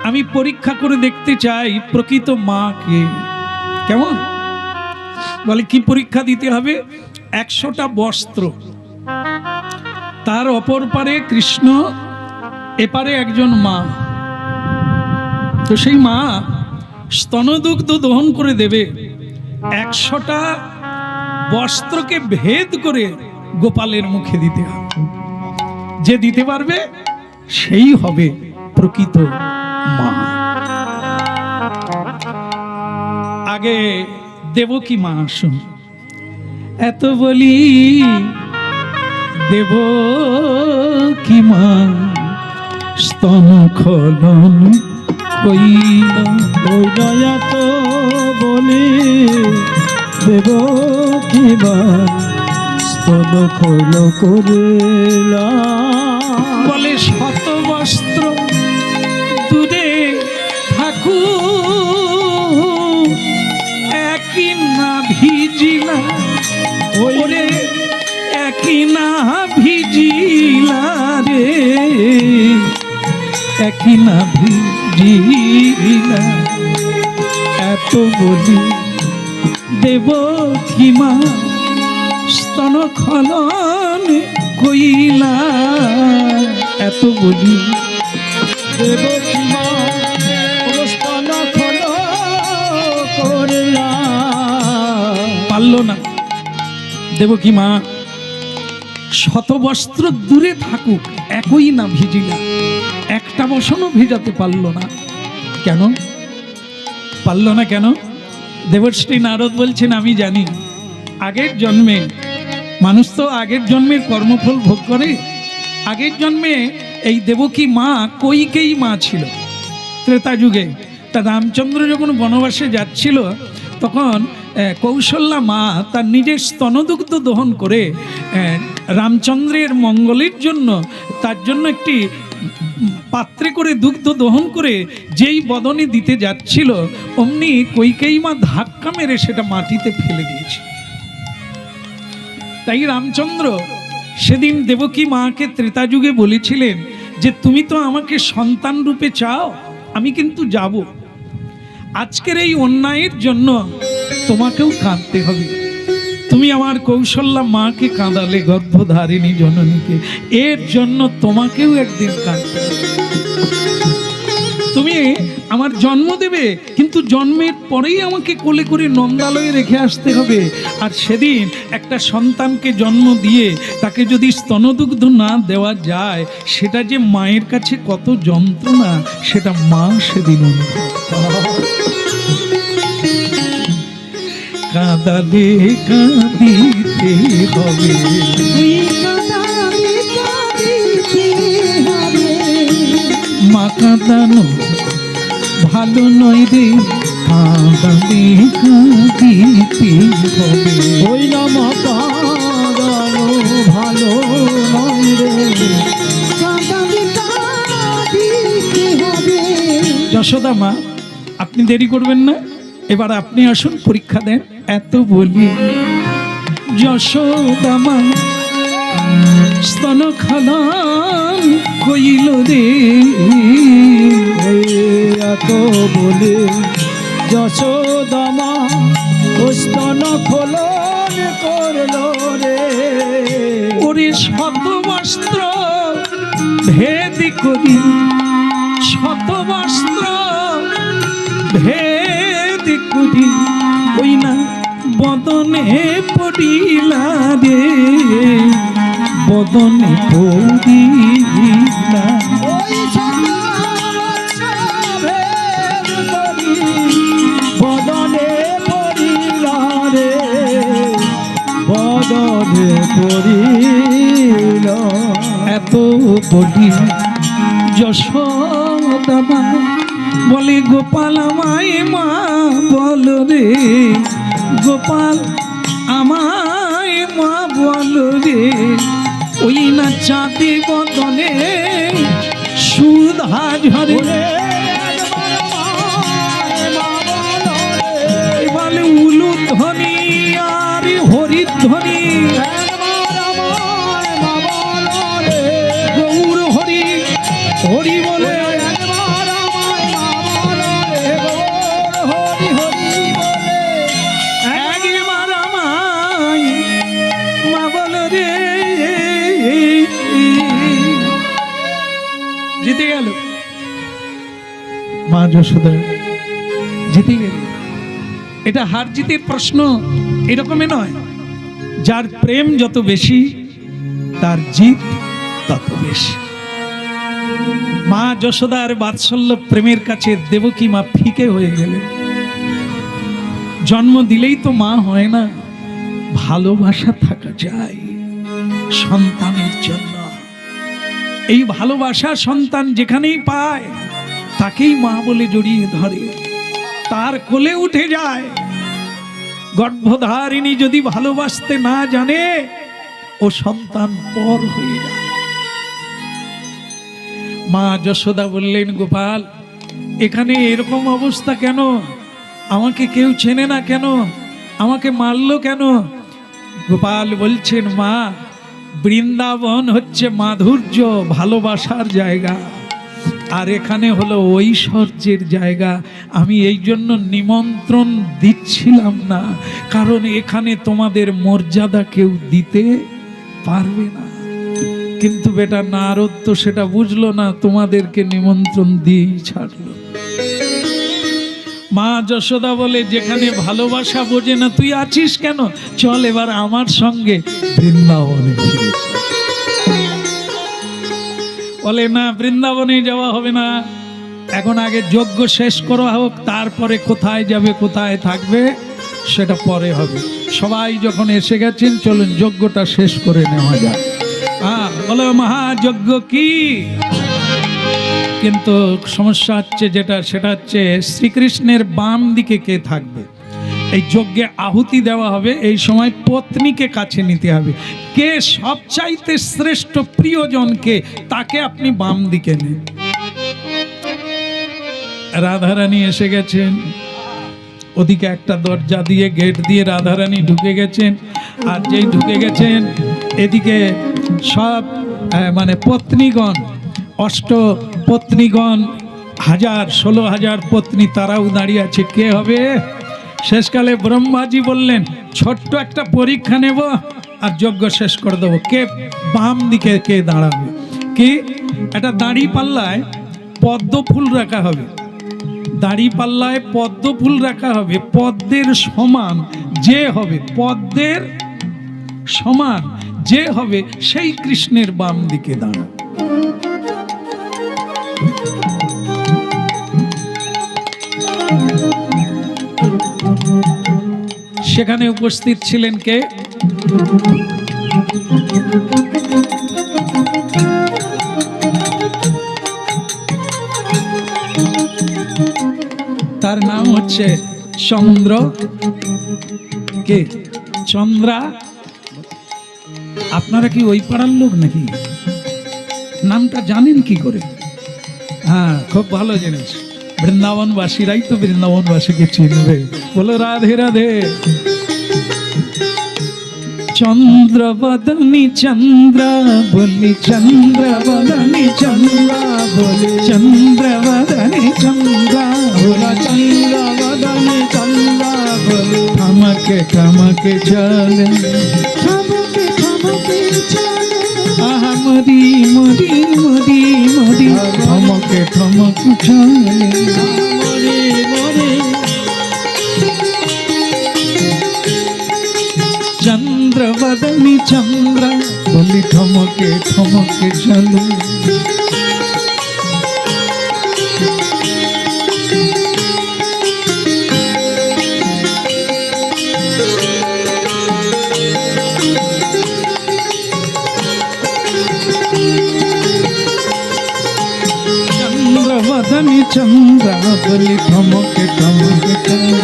আমি পরীক্ষা করে দেখতে চাই প্রকৃত মা কে। কেমন? বলে কি পরীক্ষা দিতে হবে? 100টা বস্ত্র, তার অপর পারে কৃষ্ণ, এপারে একজন মা। তো সেই মা স্তনদুগ্ধ দহন করে দেবে। 100টা বস্ত্রকে ভেদ করে গোপালের মুখে দিতে হবে। যে দিতে পারবে সেই হবে প্রকৃত মা। আগে দেবকী মা আসুন। এত বলি দেবকী মা স্তন খলন কইল। তো বলি দেবকী মা স্তন খোল করিলা। বলে শত বস্ত্র দূরে থাকুক একই না ভিজিলা, ওরে একই না ভিজিলা রে, একই না ভিজিলা। এত বলি দেব কি মা স্তন খলন কইলা, এত বলি দেব কি মা স্তন খোল করিলা। পারল না দেবকী মা, শত বস্ত্র দূরে থাকুক একই না ভিজিলা, একটা বসনও ভিজাতে পারল না। কেন পারল না? কেন? দেবশ্রী নারদ বলছেন, আমি জানি আগের জন্মে মানুষ তো আগের জন্মের কর্মফল ভোগ করে। আগের জন্মে এই দেবকী মা কৈকেয়ী মা ছিল ত্রেতা যুগে। তা রামচন্দ্র যখন বনবাসে যাচ্ছিল তখন কৌশল্যা মা তার নিজের স্তনদুগ্ধ দহন করে রামচন্দ্রের মঙ্গলের জন্য তার জন্য একটি পাত্রে করে দুগ্ধ দহন করে যেই বদনে দিতে যাচ্ছিল অমনি কৈকেয়ী মা ধাক্কা মেরে সেটা মাটিতে ফেলে দিয়েছে। তাই রামচন্দ্র সেদিন দেবকী মাকে ত্রেতা যুগে বলেছিলেন যে তুমি তো আমাকে সন্তান রূপে চাও, আমি কিন্তু যাব। আজকের এই অন্যায়ের জন্য তোমাকেও কাঁদতে হবে। তুমি আমার কৌশল্যা মাকে কাঁদালে, গর্ভধারিণী জননীকে, এর জন্য তোমাকেও একদিন কাঁদতে হবে। তুমি আমার জন্ম দেবে, কিন্তু জন্মের পরেই আমাকে কোলে করে নন্দালয়ে রেখে আসতে হবে। আর সেদিন একটা সন্তানকে জন্ম দিয়ে তাকে যদি স্তনদুগ্ধ না দেওয়া যায়, সেটা যে মায়ের কাছে কত যন্ত্রণা, সেটা মা সেদিন কাঁদালে কাঁদিতে হবে, মা কাঁদানো ভালো নয় রে, কাঁদালে কাঁদিতে হবে। ওই না মা কাঁদানো ভালো নয় রে, কাঁদালে কাঁদিতে হবে। যশোদা মা, আপনি দেরি করবেন না, এবার আপনি আসুন, পরীক্ষা দেন। এত বলি যশোদা মা স্তন খলন কইল রে, এত বলে যশোদা মা স্তন খোলন করলো রে। ওরে শত বস্ত্র ভেদ করি, শত বস্ত্র ভেদ করি, ওই না বদনে পড়িলা রে, বদনে পড়িলা। ওই বদনে পড়িলা রে, বদনে পড়িল। এত বলি যশোদা মা, বলে গোপাল আমায় মা বল রে, গোপাল আমায় মা বল রে, ওই না চাঁদে বদনে সুধা ঝরে, বলে উলু ধ্বনি আর হরিধ্বনি, গৌর হরি হরি বলে একবার আমায় মা বল রে। জিতে গেল মা যশোদা, জিতে গেল। এটা হার জিতের প্রশ্ন এরকমই নয়, যার প্রেম যত বেশি তার জিত তত বেশি। মা যশোদার বাৎসল্য প্রেমের কাছে দেবকী মা ফিকে হয়ে গেলেন। জন্ম দিলেই তো মা হয় না, ভালোবাসা থাকা যায় সন্তানের জন্য। এই ভালোবাসা সন্তান যেখানেই পায় তাকেই মা বলে জড়িয়ে ধরে, তার কোলে উঠে যায়। গর্ভধারিণী যদি ভালোবাসতে না জানে ও সন্তান পর হয়ে যায়। মা যশোদা বললেন, গোপাল এখানে এরকম অবস্থা কেন? আমাকে কেউ চেনে না কেন? আমাকে মারলো কেন? গোপাল বলছেন, মা বৃন্দাবন হচ্ছে মাধুর্য ভালোবাসার জায়গা, আর এখানে হলো ঐশ্বর্যের জায়গা। আমি এই জন্য নিমন্ত্রণ দিচ্ছিলাম না, কারণ এখানে তোমাদের মর্যাদা কেউ দিতে পারবে না। কিন্তু বেটা নারদ তো সেটা বুঝলো না, তোমাদেরকে নিমন্ত্রণ দিয়েই ছাড়লো। মা যশোদা বলে, যেখানে ভালোবাসা বোঝে না তুই আছিস কেন? চল এবার আমার সঙ্গে বৃন্দাবনে ফিরে চল। বলে, না বৃন্দাবনে যাওয়া হবে না, এখন আগে যজ্ঞ শেষ করা হোক, তারপরে কোথায় যাবে কোথায় থাকবে সেটা পরে হবে। সবাই যখন এসে গেছেন, চলুন যজ্ঞটা শেষ করে নেওয়া যায়। বলো মহাযজ্ঞ কি? কিন্তু সমস্যা হচ্ছে সেটা হচ্ছে শ্রীকৃষ্ণের বাম দিকে কে থাকবে? এই যজ্ঞে আহুতি দেওয়া হবে, এই সময় পত্নীকে কাছে নিতে হবে। কে সবচাইতে শ্রেষ্ঠ প্রিয়জনকে, তাকে আপনি বাম দিকে নেন। রাধারানী এসে গেছেন, ওদিকে একটা দরজা দিয়ে গেট দিয়ে রাধারানী ঢুকে গেছেন। আর যেই ঢুকে গেছেন, এদিকে সব মানে পত্নীগণ, অষ্ট পত্নীগণ, 16,000 পত্নী, তারাও দাঁড়িয়ে আছে। কে হবে? শেষকালে ব্রহ্মাজি বললেন, ছোট্ট একটা পরীক্ষা নেব আর যজ্ঞ শেষ করে দেবো। কে বাম দিকে কে দাঁড়াবে? কি? একটা দাঁড়ি পাল্লায় পদ্ম ফুল রাখা হবে, দাঁড়ি পাল্লায় পদ্ম ফুল রাখা হবে। পদ্মের সমান যে হবে, পদ্মের সমান যে হবে, সেই কৃষ্ণের বাম দিকে দাঁড়াবে। সেখানে উপস্থিত ছিলেন কে? তার নাম হচ্ছে চন্দ্র। কে? চন্দ্রা। আপনারা কি ওই পাড়ার লোক নাকি? নামটা জানেন কি করে? হ্যাঁ, খুব ভালো জিনিস। বৃন্দাবনবাসীরাই তো বৃন্দাবনবাসীকে চিনবে। বলো রাধে রাধে। চন্দ্রবদনী চন্দ্র বলি, চন্দ্রবদনী চন্দ্র বলি, চন্দ্রবদনী চন্দ্র বলি, চন্দ্রবদনী চন্দ্র বলি। ঠমকে ঠমকে চলে, ঠমকে ঠমকে চলে, আহা মরি মরি মরি মরি, ঠমকে ঠমকে চলে, মরি মরি। চন্দ্রবদনী চন্দ্র বলি, ঠমকে ঠমকে চলো। চন্দ্রবদনী চন্দ্র বলি, ঠমকে ঠমকে চলো।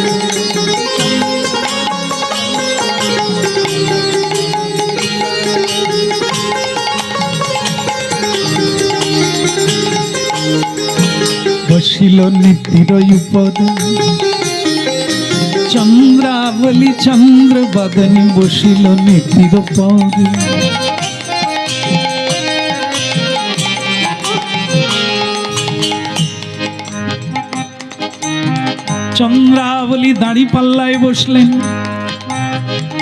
বসিল নীতির উপদ, চন্দ্রাবলী চন্দ্র বদনী বসিল নীতির পদ। চন্দ্রাবলী দাঁড়ি পাল্লায় বসলেন,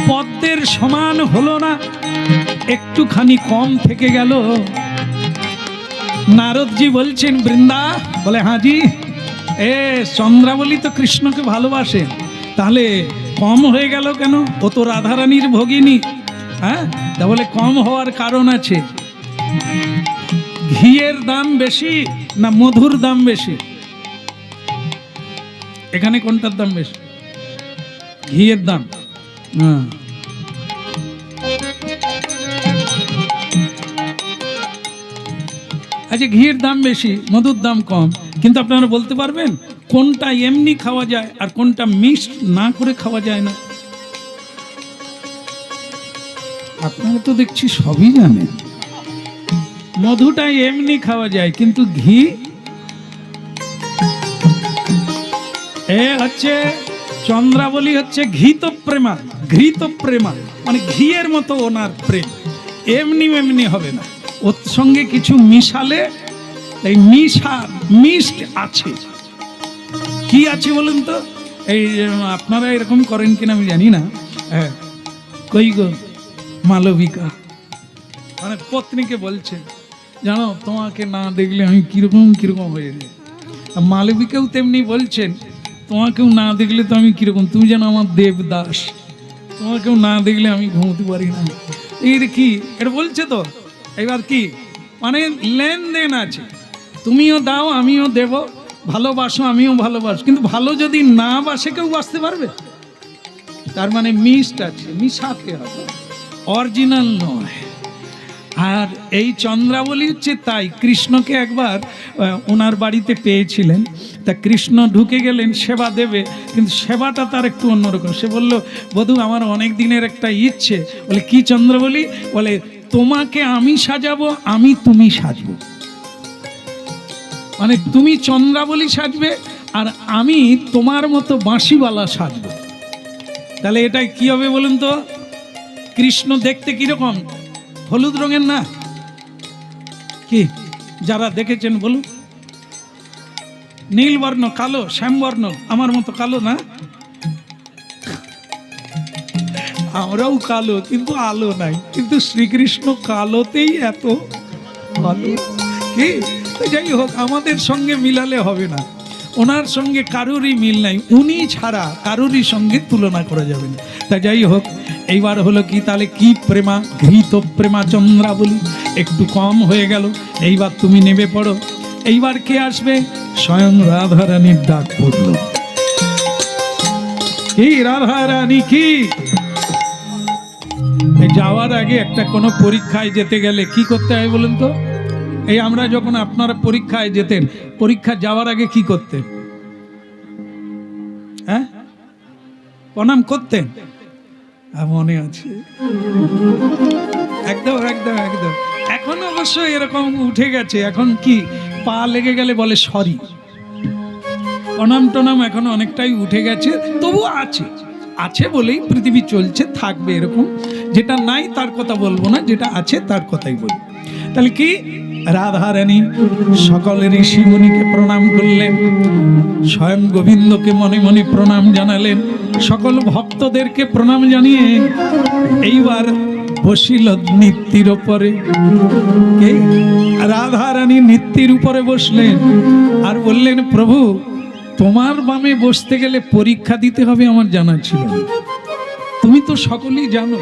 পদ্মের সমান হলো না, একটুখানি কম থেকে গেল। নারদজি বলছেন, বৃন্দা? বলে, হাজি। চন্দ্রাবলী তো কৃষ্ণকে ভালোবাসেন, তাহলে কম হয়ে গেল কেন? ও তো রাধারানীর ভগিনী। হ্যাঁ, তা বলে কম হওয়ার কারণ আছে। ঘিয়ের দাম বেশি না মধুর দাম বেশি? এখানে কোনটার দাম বেশি? ঘিয়ের দাম। হ্যাঁ, আচ্ছা, ঘিয়ের দাম বেশি, মধুর দাম কম, কিন্তু আপনারা বলতে পারবেন কোনটা এমনি খাওয়া যায় আর কোনটা মিক্সড না করে খাওয়া যায় না? আপনারা তো দেখছি সবই জানেন। মধুটা এমনি খাওয়া যায়, কিন্তু ঘি এ হচ্ছে চন্দ্রাবলী হচ্ছে ঘৃত প্রেমা। ঘৃত প্রেমা মানে ঘিয়ের মতো ওনার প্রেম, এমনি এমনি হবে না, ওর সঙ্গে কিছু মিশালে এই মিষ্ট আছে। কি আছে বলুন তো? এই আপনারা এরকম করেন কিনা আমি জানি না। হ্যাঁ, কই গো মালবিকা, মানে পত্নীকে বলছে, জানো তোমাকে না দেখলে আমি কিরকম কিরকম হয়ে যাই। মালবিকাও তেমনি বলছেন, তোমাকেও না দেখলে তো আমি কিরকম, তুমি যেন আমার দেবদাস, তোমাকেও না দেখলে আমি ঘুমোতে পারি না। এর কি এটা বলছে তো? এবার কি মানে লেনদেন আছে, তুমিও দাও আমিও দেব, ভালোবাসো আমিও ভালোবাসো, কিন্তু ভালো যদি না বাসে কেউ বাঁচতে পারবে? তার মানে মিষ্ট আছে, মিশাতে হবে, অরিজিনাল নয়। আর এই চন্দ্রাবলী হচ্ছে তাই। কৃষ্ণকে একবার ওনার বাড়িতে পেয়েছিলেন, তা কৃষ্ণ ঢুকে গেলেন সেবা দেবে, কিন্তু সেবাটা তার একটু অন্যরকম। সে বলল, বধূ আমার অনেক দিনের একটা ইচ্ছে। বলে কি চন্দ্রাবলী? বলে তোমাকে আমি সাজাবো, আমি তুমি সাজবো। মানে তুমি চন্দ্রাবলী সাজবে আর আমি তোমার মতো বাঁশিওয়ালা সাজবো। তাহলে এটাই কি হবে বলুন তো? কৃষ্ণ দেখতে কিরকম? হলুদ রঙের না কি? যারা দেখেছেন বলুন। নীলবর্ণ, কালো, শ্যামবর্ণ, আমার মতো কালো না? আমরাও কালো, কিন্তু আলো নাই। কিন্তু শ্রীকৃষ্ণ কালোতেই এত ভালো। কি যাই হোক, আমাদের সঙ্গে মিলালে হবে না, ওনার সঙ্গে কারোরই মিল নাই, উনি ছাড়া কারোরই সঙ্গে তুলনা করা যাবে না। তা যাই হোক, এইবার হলো কি, তাহলে কি প্রেমা? ঘৃত প্রেমা চন্দ্রাবলী একটু কম হয়ে গেল। এইবার তুমি নেমে পড়ো। এইবার কে আসবে? স্বয়ং রাধারানীর ডাক পড়ল। কি রাধারানী কি? যাওয়ার আগে একটা কোনো পরীক্ষায় যেতে গেলে কি করতে হয় বলুন তো? এই আমরা যখন আপনারা পরীক্ষায় যেতেন, পরীক্ষা যাওয়ার আগে কি করতেন? হ্যাঁ, প্রণাম করতেন? মনে আছে? একদম একদম একদম। এখন অবশ্য এরকম উঠে গেছে, এখন কি পা লেগে গেলে বলে সরি। প্রণাম টনাম এখন অনেকটাই উঠে গেছে, তবু আছে, আছে বলেই পৃথিবী চলছে, থাকবে এরকম। যেটা নাই তার কথা বলবো না, যেটা আছে তার কথাই বলবো। তাহলে কি, রাধারানী সকলের ঋষিমুনিকে প্রণাম করলেন, স্বয়ং গোবিন্দকে মনে মনে প্রণাম জানালেন, সকল ভক্তদেরকে প্রণাম জানিয়ে এইবার বসিল নিত্যির উপরে। রাধারানী নিত্যির উপরে বসলেন আর বললেন, প্রভু তোমার বামে বসতে গেলে পরীক্ষা দিতে হবে আমার জানা ছিল না। তুমি তো সকলেই জানো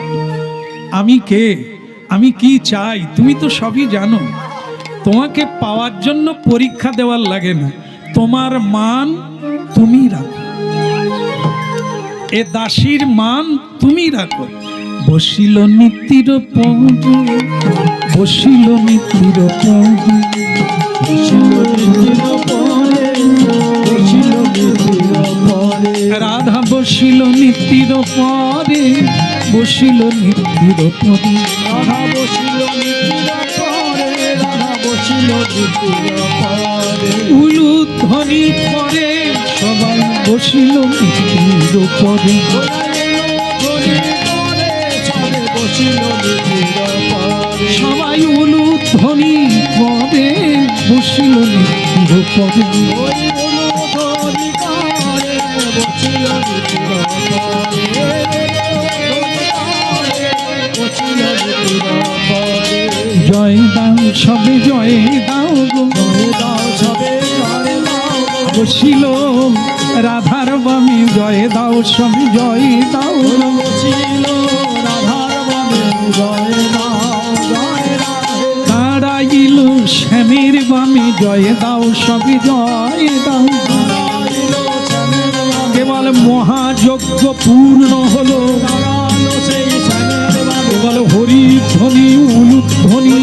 আমি কে, আমি কি চাই, তুমি তো সবই জানো। তোমাকে পাওয়ার জন্য পরীক্ষা দেওয়ার লাগে না, তোমার মান তুমি রাখো, এ দাসীর মান তুমি রাখো। বসিল নিত্যির পদে, বসিল নিত্যির পদে, বসিল নিত্যির পদে, বসিল নিত্যির পদে। রাধা বসিল নিত্যির পদে, বসিল নিত্যির পদে। রাধা বসিল নিত্যির পদে, রাধা বসিল নিত্যির পদে। উলুধ্বনি পরে সবাই বসিল নিত্যির পদে। সবাই উলুধ্বনি পদে বসিল নিত্যির পদে। জয় দাও সবে জয় দাও গো, জয় দাও সবে জয় দাও। বসিল রাধার বামে, জয় দাও সবে জয় দাও। বসিল রাধার বামে, জয় দাও জয় দাও। দাঁড়াইল শ্যামের বামে, জয় দাও সবে জয় দাও। কেবল মহাযজ্ঞ পূর্ণ হলো, কেবল হরি ধ্বনি উলুধ্বনি।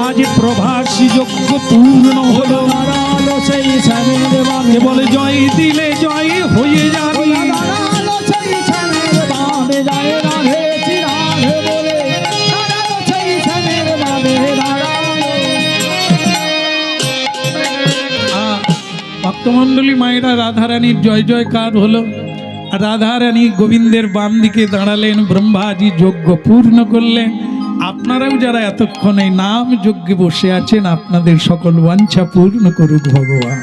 আজ প্রভাসী যজ্ঞ পূর্ণ হলো, কেবল জয় দিলে জয় হয়ে যাবে। ভক্তমণ্ডলী মায়েরা রাধারানীর জয় জয়কার হলো। রাধারানী গোবিন্দের বাম দিকে দাঁড়ালেন, ব্রহ্মাজি যজ্ঞ পূর্ণ করলেন। আপনারাও যারা এতক্ষণ এই নাম যজ্ঞে বসে আছেন, আপনাদের সকল বাঞ্ছা পূর্ণ করুক ভগবান।